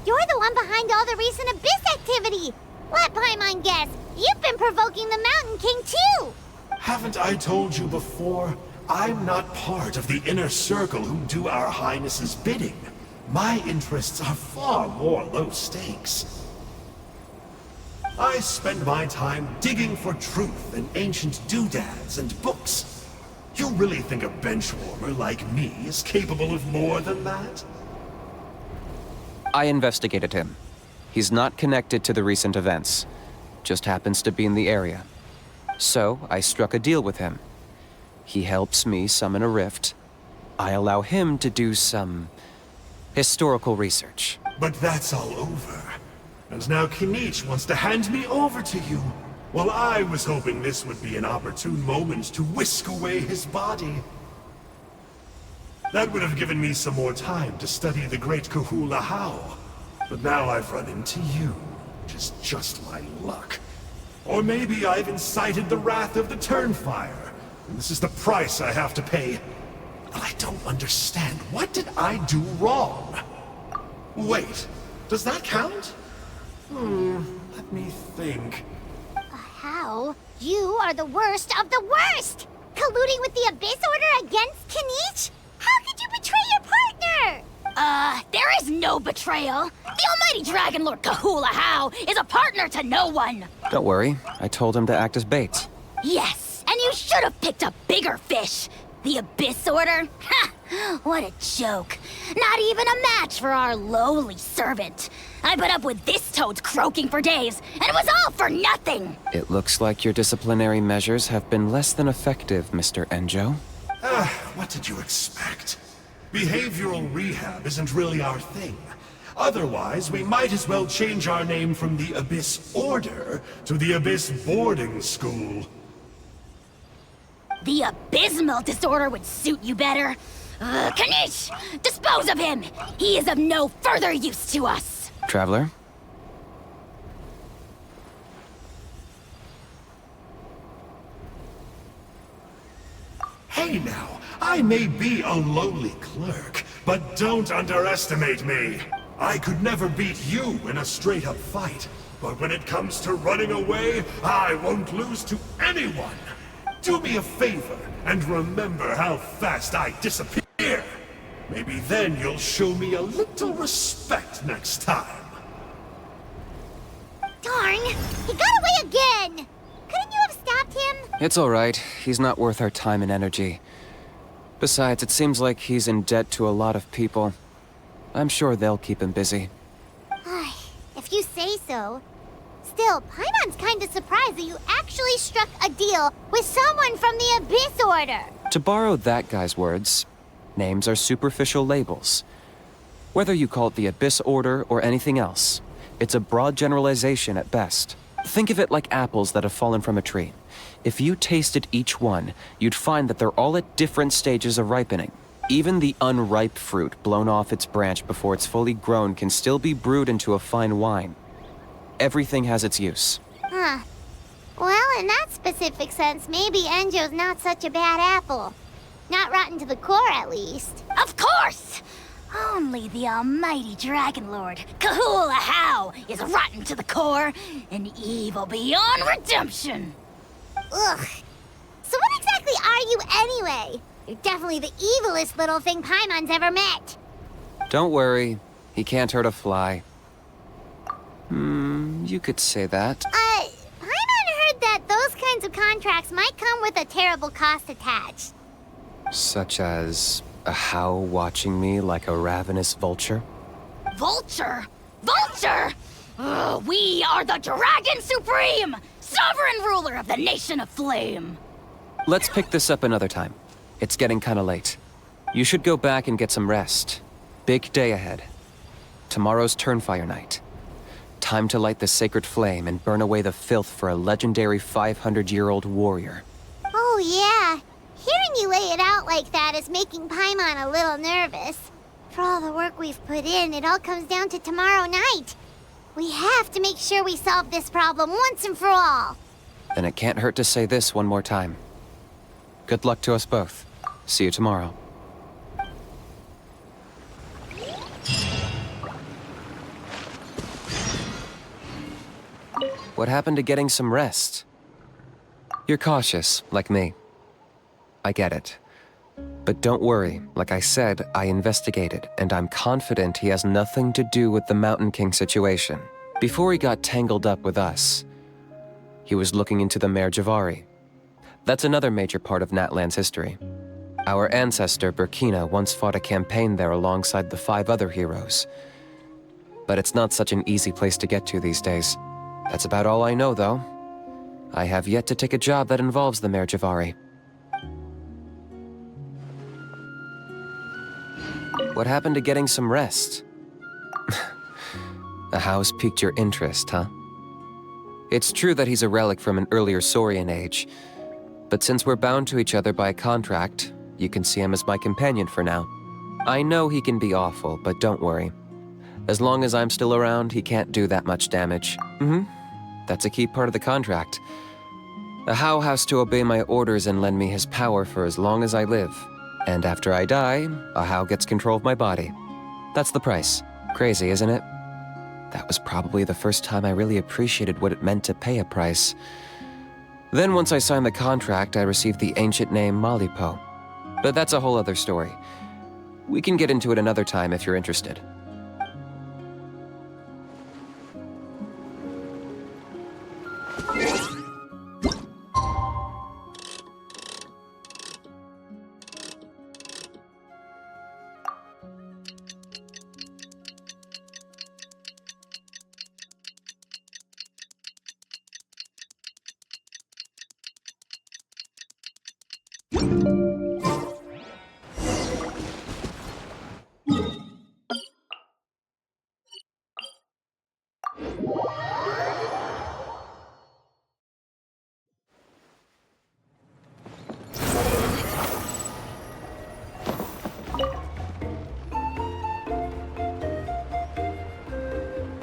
You're the one behind all the recent Abyss activity! Let Paimon guess, you've been provoking the Mountain King too! Haven't I told you before? I'm not part of the inner circle who do our Highness's bidding. My interests are far more low stakes. I spend my time digging for truth in ancient doodads and books. You really think a benchwarmer like me is capable of more than that? I investigated him. He's not connected to the recent events. Just happens to be in the area. So, I struck a deal with him. He helps me summon a rift. I allow him to do some historical research. But that's all over. And now Kinich wants to hand me over to you. Well, I was hoping this would be an opportune moment to whisk away his body. That would have given me some more time to study the great Kahula How. But now I've run into you, which is just my luck. Or maybe I've incited the wrath of the Turnfire, and this is the price I have to pay. But I don't understand. What did I do wrong? Wait, does that count? Let me think. How? You are the worst of the worst! Colluding with the Abyss Order against Kinich? How could you betray your partner? There is no betrayal. The almighty Dragon Lord Kahula How is a partner to no one. Don't worry, I told him to act as bait. Yes, and you should have picked a bigger fish. The Abyss Order? Ha! What a joke. Not even a match for our lowly servant. I put up with this toad's croaking for days, and it was all for nothing! It looks like your disciplinary measures have been less than effective, Mr. Enjo. What did you expect? Behavioral rehab isn't really our thing. Otherwise, we might as well change our name from the Abyss Order to the Abyss Boarding School. The abysmal disorder would suit you better. Kinich! Dispose of him! He is of no further use to us! Traveler? Hey now, I may be a lowly clerk, but don't underestimate me. I could never beat you in a straight-up fight, but when it comes to running away, I won't lose to anyone. Do me a favor and remember how fast I disappear. Maybe then you'll show me a little respect next time. Darn! He got away again! Couldn't you have stopped him? It's all right. He's not worth our time and energy. Besides, it seems like he's in debt to a lot of people. I'm sure they'll keep him busy. If you say so. Still, Paimon's kinda surprised that you actually struck a deal with someone from the Abyss Order. To borrow that guy's words, names are superficial labels. Whether you call it the Abyss Order or anything else, it's a broad generalization at best. Think of it like apples that have fallen from a tree. If you tasted each one, you'd find that they're all at different stages of ripening. Even the unripe fruit blown off its branch before it's fully grown can still be brewed into a fine wine. Everything has its use. Huh. Well, in that specific sense, maybe Enjo's not such a bad apple. Not rotten to the core, at least. Of course! Only the almighty Dragon Lord, Kahula How, is rotten to the core and evil beyond redemption. Ugh. So what exactly are you anyway? You're definitely the evilest little thing Paimon's ever met. Don't worry, he can't hurt a fly. You could say that. Paimon heard that those kinds of contracts might come with a terrible cost attached. Such as a How watching me like a ravenous vulture? Vulture? Vulture! We are the Dragon Supreme! Sovereign ruler of the Nation of Flame! Let's pick this up another time. It's getting kinda late. You should go back and get some rest. Big day ahead. Tomorrow's Turnfire Night. Time to light the sacred flame and burn away the filth for a legendary 500-year-old warrior. Oh yeah. Hearing you lay it out like that is making Paimon a little nervous. For all the work we've put in, it all comes down to tomorrow night. We have to make sure we solve this problem once and for all. Then it can't hurt to say this one more time. Good luck to us both. See you tomorrow. What happened to getting some rest? You're cautious, like me. I get it. But don't worry, like I said, I investigated, and I'm confident he has nothing to do with the Mountain King situation. Before he got tangled up with us, he was looking into the Mare Javari. That's another major part of Natlan's history. Our ancestor, Burkina, once fought a campaign there alongside the 5 other heroes. But it's not such an easy place to get to these days. That's about all I know, though. I have yet to take a job that involves the Mare Javari. What happened to getting some rest? A house piqued your interest, huh? It's true that he's a relic from an earlier Saurian age, but since we're bound to each other by a contract, you can see him as my companion for now. I know he can be awful, but don't worry. As long as I'm still around, he can't do that much damage. That's a key part of the contract. A How has to obey my orders and lend me his power for as long as I live. And after I die, a How gets control of my body. That's the price. Crazy, isn't it? That was probably the first time I really appreciated what it meant to pay a price. Then once I signed the contract, I received the ancient name Malipo. But that's a whole other story. We can get into it another time if you're interested.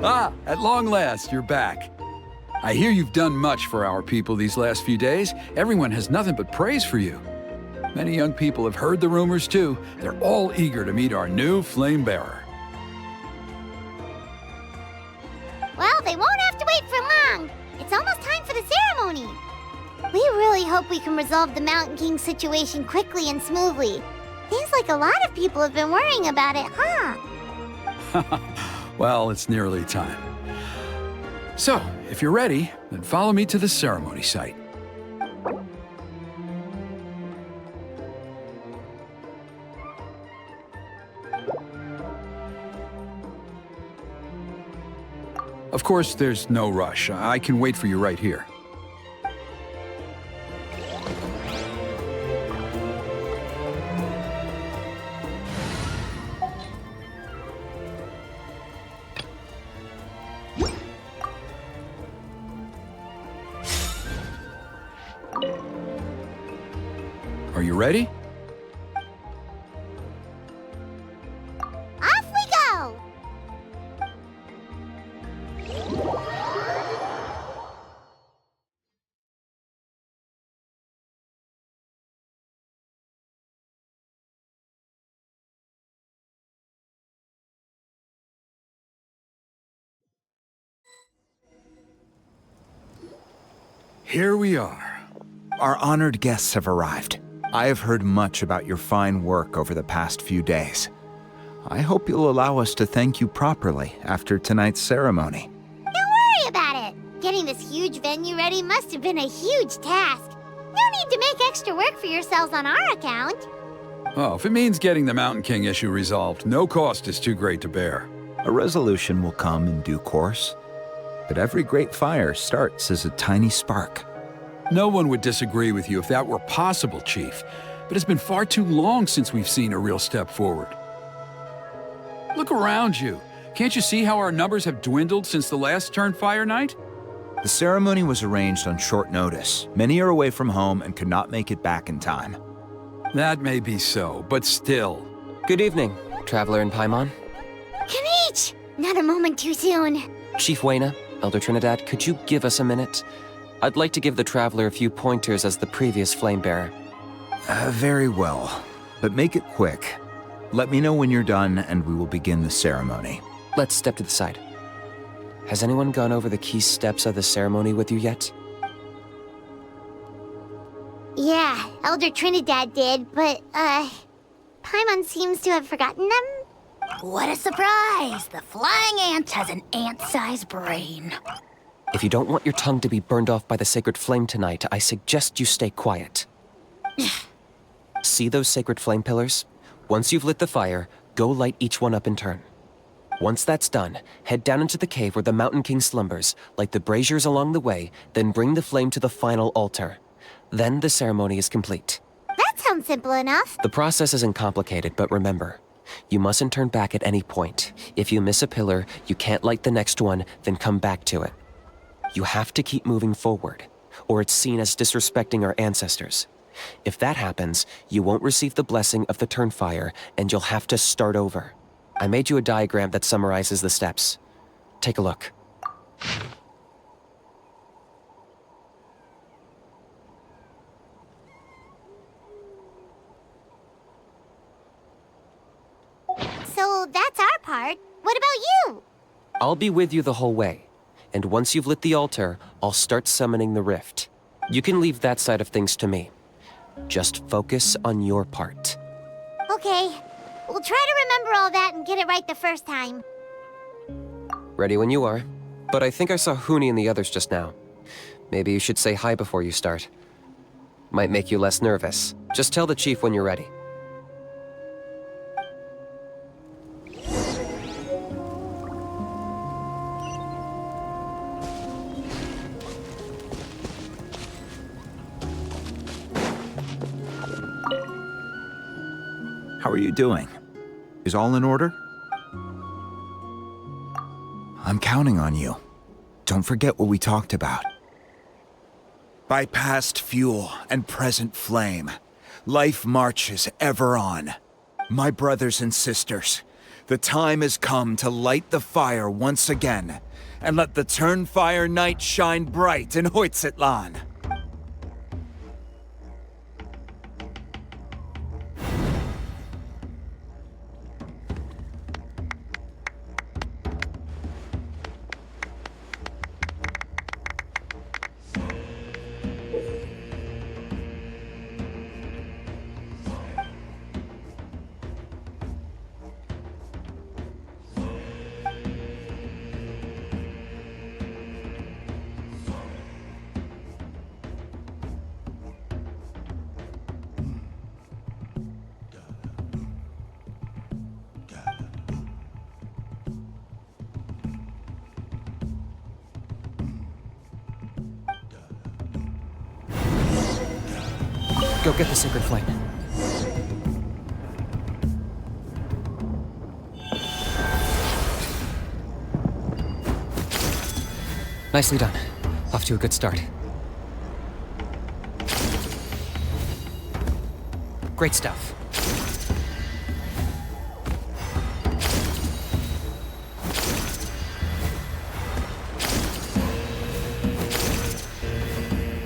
Ah, at long last, you're back. I hear you've done much for our people these last few days. Everyone has nothing but praise for you. Many young people have heard the rumors too. They're all eager to meet our new flame bearer. Well, they won't have to wait for long. It's almost time for the ceremony. We really hope we can resolve the Mountain King situation quickly and smoothly. Seems like a lot of people have been worrying about it, huh? Well, it's nearly time. So, if you're ready, then follow me to the ceremony site. Of course, there's no rush. I can wait for you right here. Are you ready? Off we go! Here we are. Our honored guests have arrived. I have heard much about your fine work over the past few days. I hope you'll allow us to thank you properly after tonight's ceremony. Don't worry about it. Getting this huge venue ready must have been a huge task. No need to make extra work for yourselves on our account. Oh, if it means getting the Mountain King issue resolved, no cost is too great to bear. A resolution will come in due course. But every great fire starts as a tiny spark. No one would disagree with you if that were possible, Chief. But it's been far too long since we've seen a real step forward. Look around you. Can't you see how our numbers have dwindled since the last Turnfire night? The ceremony was arranged on short notice. Many are away from home and could not make it back in time. That may be so, but still. Good evening, Traveler in Paimon. Kinich! Not a moment too soon. Chief Wayna, Elder Trinidad, could you give us a minute? I'd like to give the Traveler a few pointers as the previous Flame Bearer. Very well, but make it quick. Let me know when you're done and we will begin the ceremony. Let's step to the side. Has anyone gone over the key steps of the ceremony with you yet? Yeah, Elder Trinidad did, but, Paimon seems to have forgotten them. What a surprise! The flying ant has an ant-sized brain. If you don't want your tongue to be burned off by the sacred flame tonight, I suggest you stay quiet. See those sacred flame pillars? Once you've lit the fire, go light each one up in turn. Once that's done, head down into the cave where the Mountain King slumbers, light the braziers along the way, then bring the flame to the final altar. Then the ceremony is complete. That sounds simple enough. The process isn't complicated, but remember, you mustn't turn back at any point. If you miss a pillar, you can't light the next one, then come back to it. You have to keep moving forward, or it's seen as disrespecting our ancestors. If that happens, you won't receive the blessing of the Turnfire, and you'll have to start over. I made you a diagram that summarizes the steps. Take a look. So that's our part. What about you? I'll be with you the whole way, and once you've lit the altar, I'll start summoning the rift. You can leave that side of things to me. Just focus on your part. Okay, we'll try to remember all that and get it right the first time. Ready when you are. But I think I saw Huni and the others just now. Maybe you should say hi before you start. Might make you less nervous. Just tell the chief when you're ready. How are you doing? Is all in order? I'm counting on you. Don't forget what we talked about. By past fuel and present flame, life marches ever on. My brothers and sisters, The time has come to light the fire once again, and let the Turnfire night shine bright in Hoytzitlan. Go get the sacred flame. Nicely done. Off to a good start. Great stuff.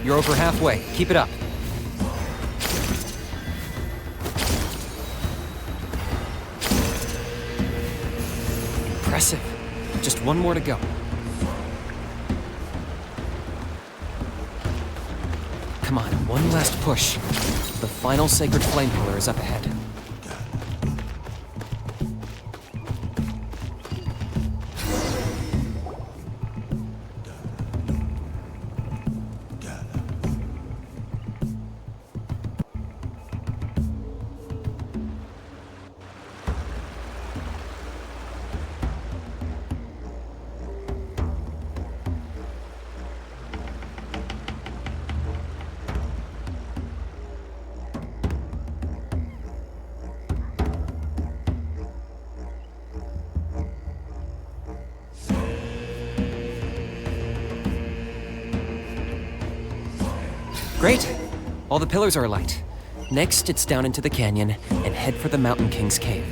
You're over halfway. Keep it up. Impressive. Just one more to go. Come on, one last push. The final sacred flame pillar is up ahead. Great! All the pillars are alight. Next, it's down into the canyon and head for the Mountain King's cave.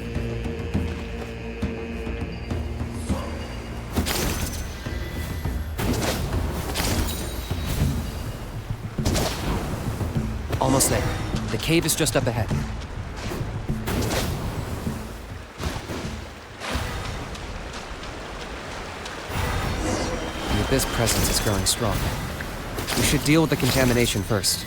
Almost there. The cave is just up ahead. The Abyss presence is growing strong. We should deal with the contamination first.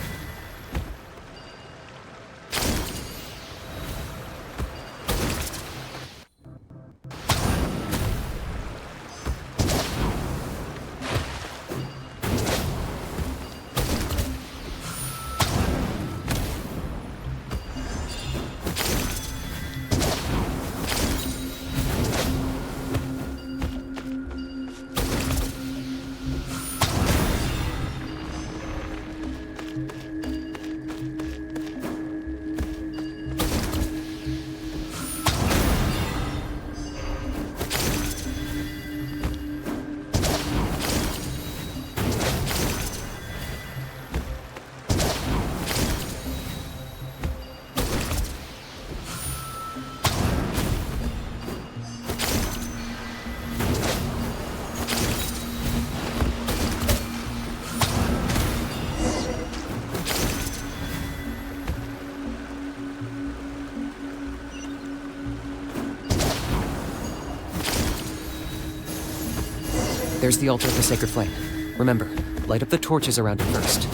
There's the altar of the sacred flame. Remember, light up the torches around it first.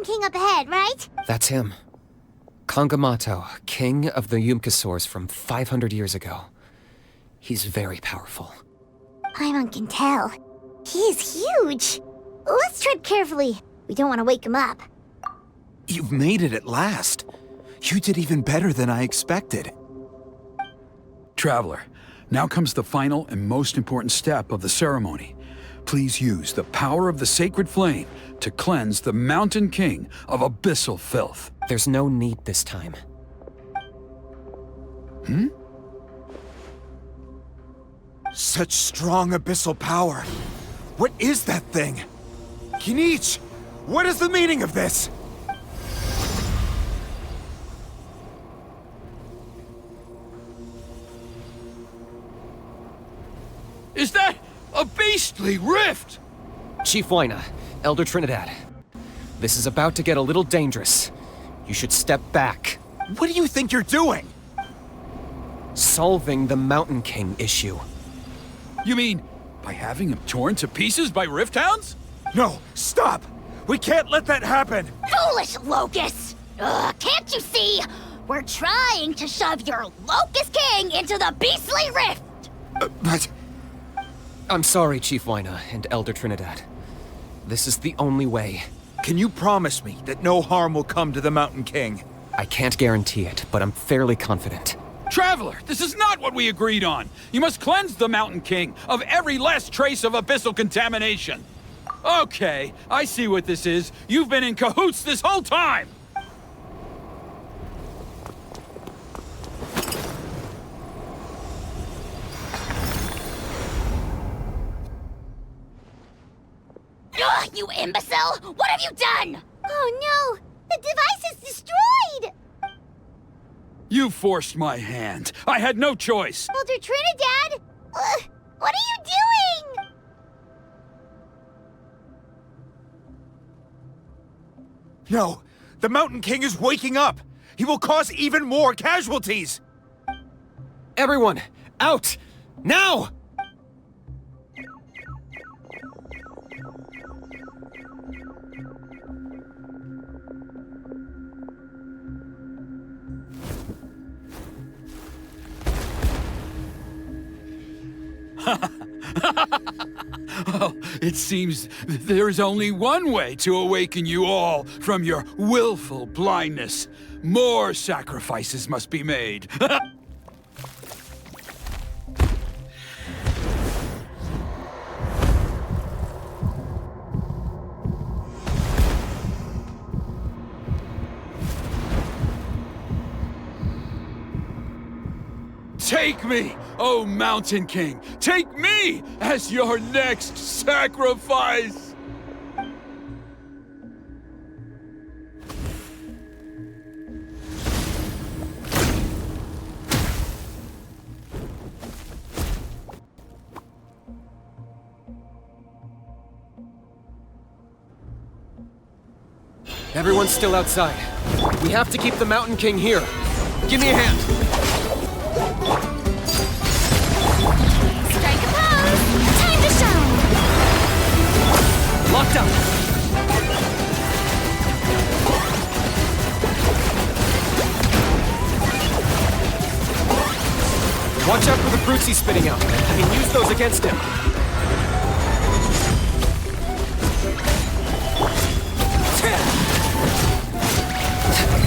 King up ahead, right? That's him. Kangamato, king of the Yumkasaurs from 500 years ago. He's very powerful. Paimon can tell. He's huge. Let's tread carefully. We don't want to wake him up. You've made it at last. You did even better than I expected. Traveler, now comes the final and most important step of the ceremony. Please use the power of the sacred flame to cleanse the Mountain King of abyssal filth. There's no need this time. Such strong abyssal power. What is that thing? Kinich, what is the meaning of this? Is that a beastly rift? Chief Wyna, Elder Trinidad. This is about to get a little dangerous. You should step back. What do you think you're doing? Solving the Mountain King issue. You mean by having him torn to pieces by rift hounds? No, stop! We can't let that happen! Foolish Locust! Ugh, can't you see? We're trying to shove your Locust King into the beastly rift! But... I'm sorry, Chief Wyna and Elder Trinidad. This is the only way. Can you promise me that no harm will come to the Mountain King? I can't guarantee it, but I'm fairly confident. Traveler, this is not what we agreed on. You must cleanse the Mountain King of every last trace of abyssal contamination. Okay, I see what this is. You've been in cahoots this whole time! Ugh, you imbecile! What have you done? Oh no! The device is destroyed! You forced my hand. I had no choice. Elder Trinidad! What are you doing? No! The Mountain King is waking up! He will cause even more casualties! Everyone, out! Now! Well, it seems there is only one way to awaken you all from your willful blindness. More sacrifices must be made. Take me, O Mountain King! Take me as your next sacrifice! Everyone's still outside. We have to keep the Mountain King here. Give me a hand. Strike a pose! Time to shine! Locked up. Watch out for the fruits he's spitting out. I can use those against him.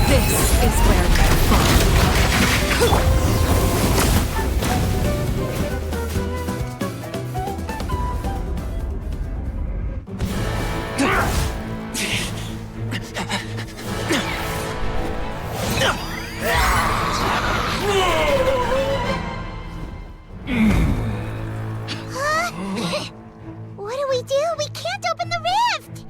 This is where we're from. What do we do? We can't open the rift!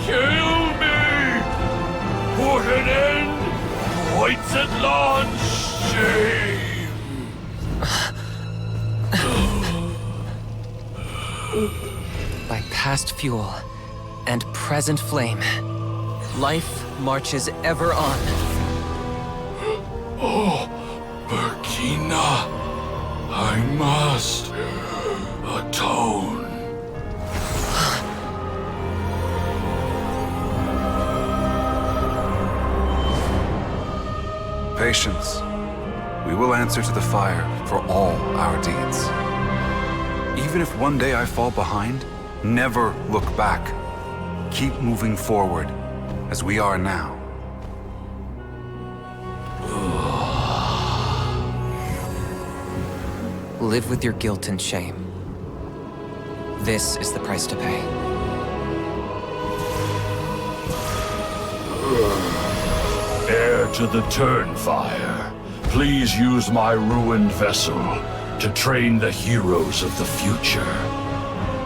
Kill me! Put an end to Natlan's shame! By past fuel and present flame, life marches ever on. Oh, Burkina, I must atone. patience. We will answer to the fire for all our deeds. Even if one day I fall behind, never look back. Keep moving forward, as we are now. Live with your guilt and shame. This is the price to pay. Heir to the Turnfire, please use my ruined vessel to train the heroes of the future.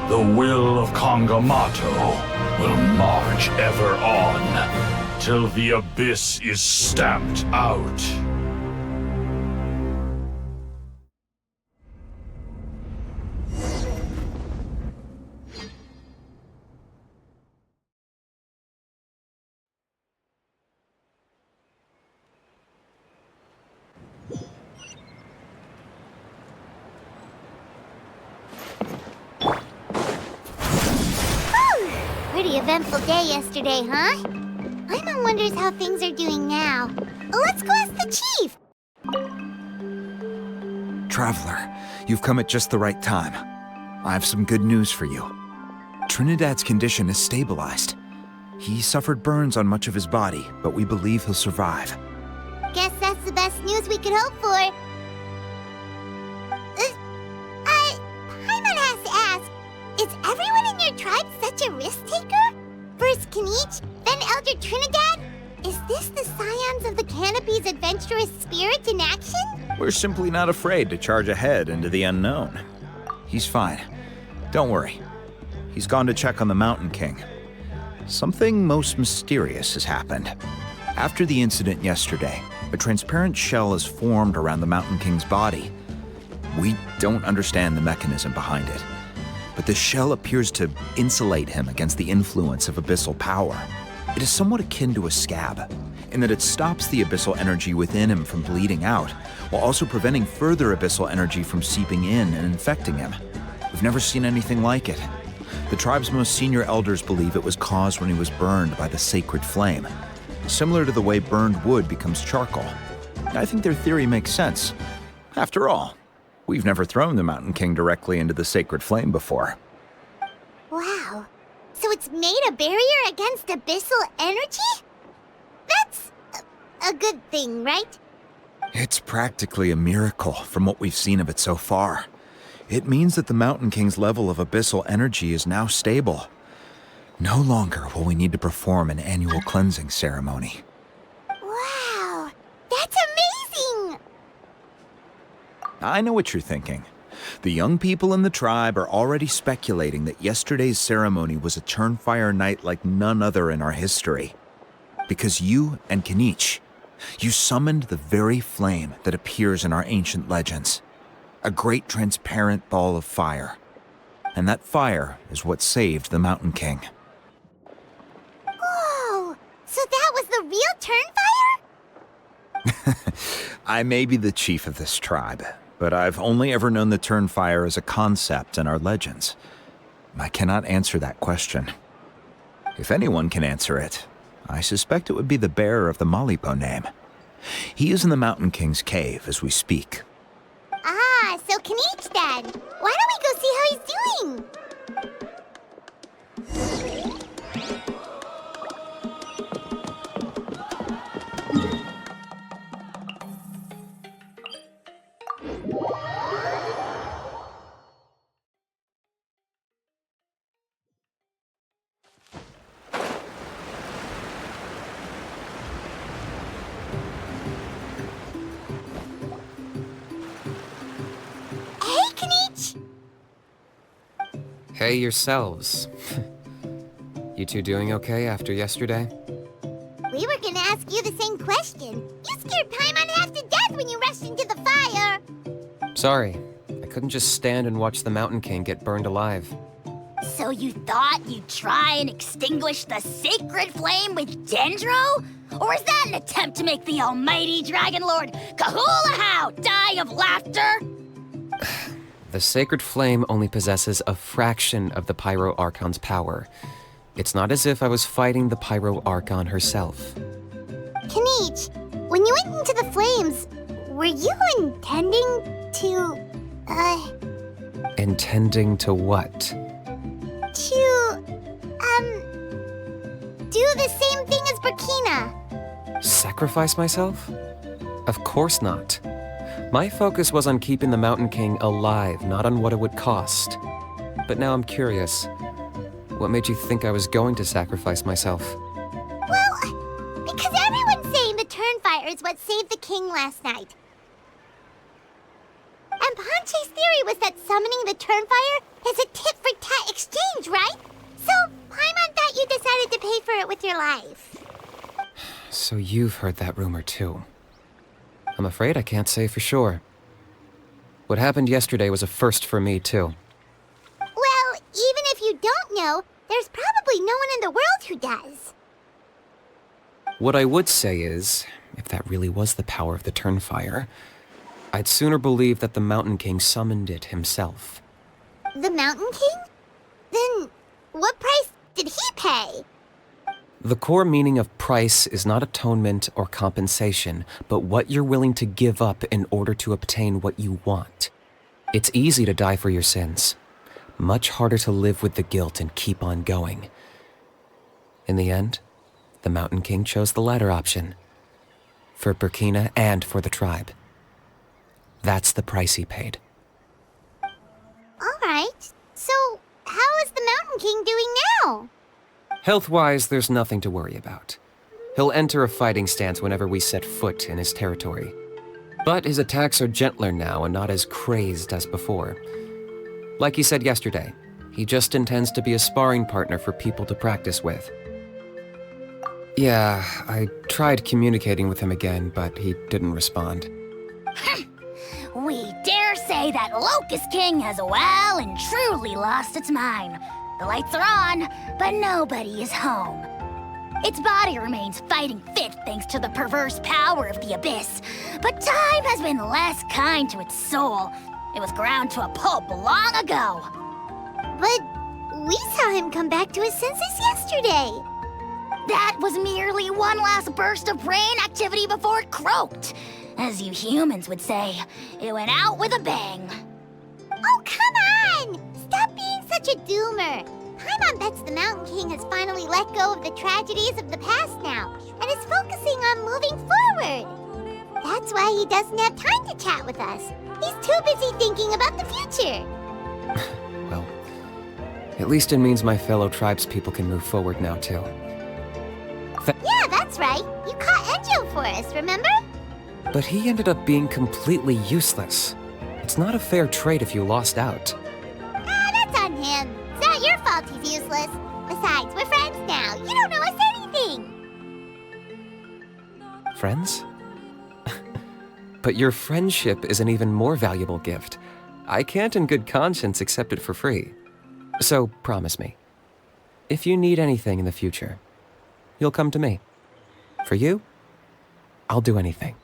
The will of Kangamato will march ever on, till the abyss is stamped out. Pretty eventful day yesterday, huh? Paimon wonders how things are doing now. Let's go ask the chief! Traveler, you've come at just the right time. I have some good news for you. Trinidad's condition is stabilized. He suffered burns on much of his body, but we believe he'll survive. Guess that's the best news we could hope for. Paimon has to ask, is everyone in your tribe such a risk-taker? First Kinich, then Elder Trinidad? Is this the scions of the Canopy's adventurous spirit in action? We're simply not afraid to charge ahead into the unknown. He's fine. Don't worry. He's gone to check on the Mountain King. Something most mysterious has happened. After the incident yesterday, a transparent shell has formed around the Mountain King's body. We don't understand the mechanism behind it, but the shell appears to insulate him against the influence of abyssal power. It is somewhat akin to a scab, in that it stops the abyssal energy within him from bleeding out, while also preventing further abyssal energy from seeping in and infecting him. We've never seen anything like it. The tribe's most senior elders believe it was caused when he was burned by the sacred flame, similar to the way burned wood becomes charcoal. I think their theory makes sense. After all, we've never thrown the Mountain King directly into the sacred flame before. Wow. So it's made a barrier against abyssal energy? That's a good thing, right? It's practically a miracle from what we've seen of it so far. It means that the Mountain King's level of abyssal energy is now stable. No longer will we need to perform an annual cleansing ceremony. Wow, that's amazing! I know what you're thinking. The young people in the tribe are already speculating that yesterday's ceremony was a Turnfire night like none other in our history. Because you and Kinich, you summoned the very flame that appears in our ancient legends. A great transparent ball of fire. And that fire is what saved the Mountain King. Whoa! So that was the real Turnfire? I may be the chief of this tribe, but I've only ever known the Turnfire as a concept in our legends. I cannot answer that question. If anyone can answer it, I suspect it would be the bearer of the Malipo name. He is in the Mountain King's cave as we speak. Ah, so Kinich then. Why don't we go see how he's doing? Hey yourselves. You two doing okay after yesterday? We were gonna ask you the same question. You scared Paimon half to death when you rushed into the fire. Sorry, I couldn't just stand and watch the Mountain King get burned alive. So you thought you'd try and extinguish the sacred flame with Dendro? Or is that an attempt to make the almighty Dragon Lord Kahulahow die of laughter? The sacred flame only possesses a fraction of the Pyro Archon's power. It's not as if I was fighting the Pyro Archon herself. Kinich, when you you went into the flames, were you intending to, Intending to what? to, do the same thing as Burkina? Sacrifice myself? Of course not. My focus was on keeping the Mountain King alive, not on what it would cost. But now I'm curious. What made you think I was going to sacrifice myself? Well, because everyone's saying the Turnfire is what saved the king last night. And Ponche's theory was that summoning the Turnfire is a tit-for-tat exchange, right? So, Paimon thought you decided to pay for it with your life. So you've heard that rumor too. I'm afraid I can't say for sure. What happened yesterday was a first for me too. Well, even if you don't know, there's probably no one in the world who does. What I would say is, if that really was the power of the Turnfire, I'd sooner believe that the Mountain King summoned it himself. The Mountain King? Then, what price did he pay? The core meaning of price is not atonement or compensation, but what you're willing to give up in order to obtain what you want. It's easy to die for your sins. Much harder to live with the guilt and keep on going. In the end, the Mountain King chose the latter option. For Burkina and for the tribe. That's the price he paid. Alright, so how is the Mountain King doing now? Health-wise, there's nothing to worry about. He'll enter a fighting stance whenever we set foot in his territory. But his attacks are gentler now and not as crazed as before. Like he said yesterday, he just intends to be a sparring partner for people to practice with. Yeah, I tried communicating with him again, but he didn't respond. We dare say that Locust King has well and truly lost its mind. The lights are on, but nobody is home. Its body remains fighting fit thanks to the perverse power of the Abyss, but time has been less kind to its soul. It was ground to a pulp long ago. But we saw him come back to his senses yesterday. That was merely one last burst of brain activity before it croaked. As you humans would say, it went out with a bang. Oh, come on! Stop being such a doomer. Paimon bets the Mountain King has finally let go of the tragedies of the past now, and is focusing on moving forward. That's why he doesn't have time to chat with us. He's too busy thinking about the future. Well, at least it means my fellow tribespeople can move forward now, too. Yeah, that's right. You caught Enjo for us, remember? But he ended up being completely useless. It's not a fair trade if you lost out. That's on him. It's not your fault he's useless. Besides, we're friends now. You don't know us anything. Friends? But your friendship is an even more valuable gift. I can't in good conscience accept it for free. So promise me, if you need anything in the future, you'll come to me. For you, I'll do anything.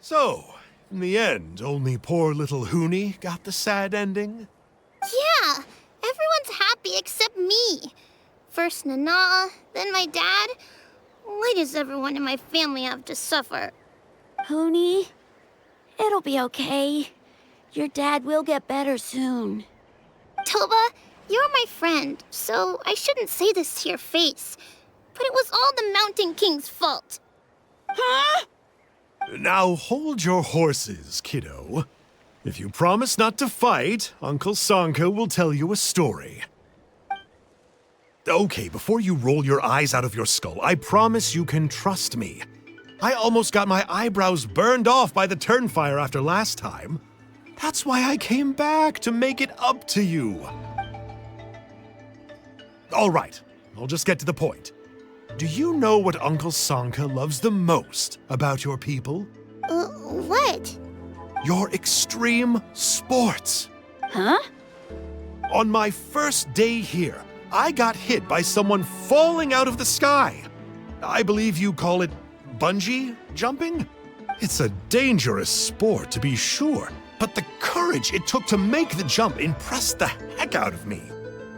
So, in the end, only poor little Huni got the sad ending? Yeah, everyone's happy except me. First Nana, then my dad. Why does everyone in my family have to suffer? Huni, it'll be okay. Your dad will get better soon. Toba, you're my friend, so I shouldn't say this to your face. But it was all the Mountain King's fault. Huh? Now hold your horses, kiddo. If you promise not to fight, Uncle Sanka will tell you a story. Okay, before you roll your eyes out of your skull, I promise you can trust me. I almost got my eyebrows burned off by the Turnfire after last time. That's why I came back, to make it up to you. All right, I'll just get to the point. Do you know what Uncle Sanka loves the most about your people? What? Your extreme sports. Huh? On my first day here, I got hit by someone falling out of the sky. I believe you call it bungee jumping? It's a dangerous sport, to be sure, but the courage it took to make the jump impressed the heck out of me.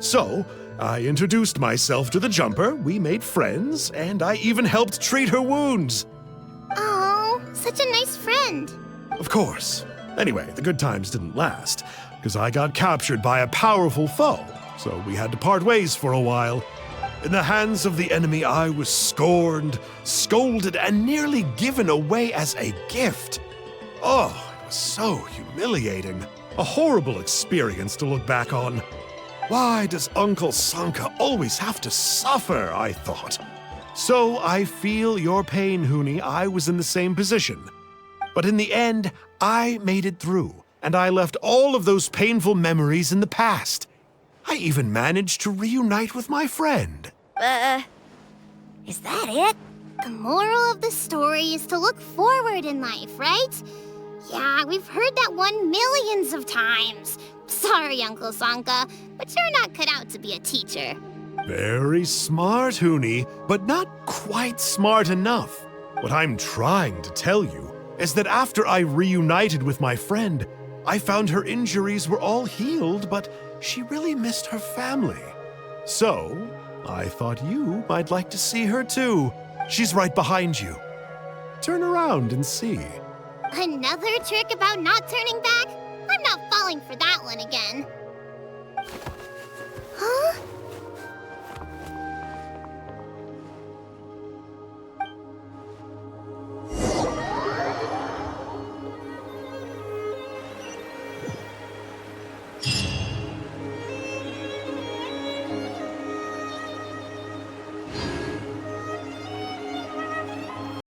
So, I introduced myself to the jumper, we made friends, and I even helped treat her wounds. Oh, such a nice friend. Of course. Anyway, the good times didn't last, because I got captured by a powerful foe, so we had to part ways for a while. In the hands of the enemy, I was scorned, scolded, and nearly given away as a gift. Oh, it was so humiliating. A horrible experience to look back on. Why does Uncle Sanka always have to suffer, I thought. So I feel your pain, Huni. I was in the same position. But in the end, I made it through, and I left all of those painful memories in the past. I even managed to reunite with my friend. Is that it? The moral of the story is to look forward in life, right? Yeah, we've heard that one millions of times. Sorry, Uncle Sanka, but you're not cut out to be a teacher. Very smart, Huni, but not quite smart enough. What I'm trying to tell you is that after I reunited with my friend, I found her injuries were all healed, but she really missed her family. So, I thought you might like to see her too. She's right behind you. Turn around and see. Another trick about not turning back? I'm not falling for that one again. Huh?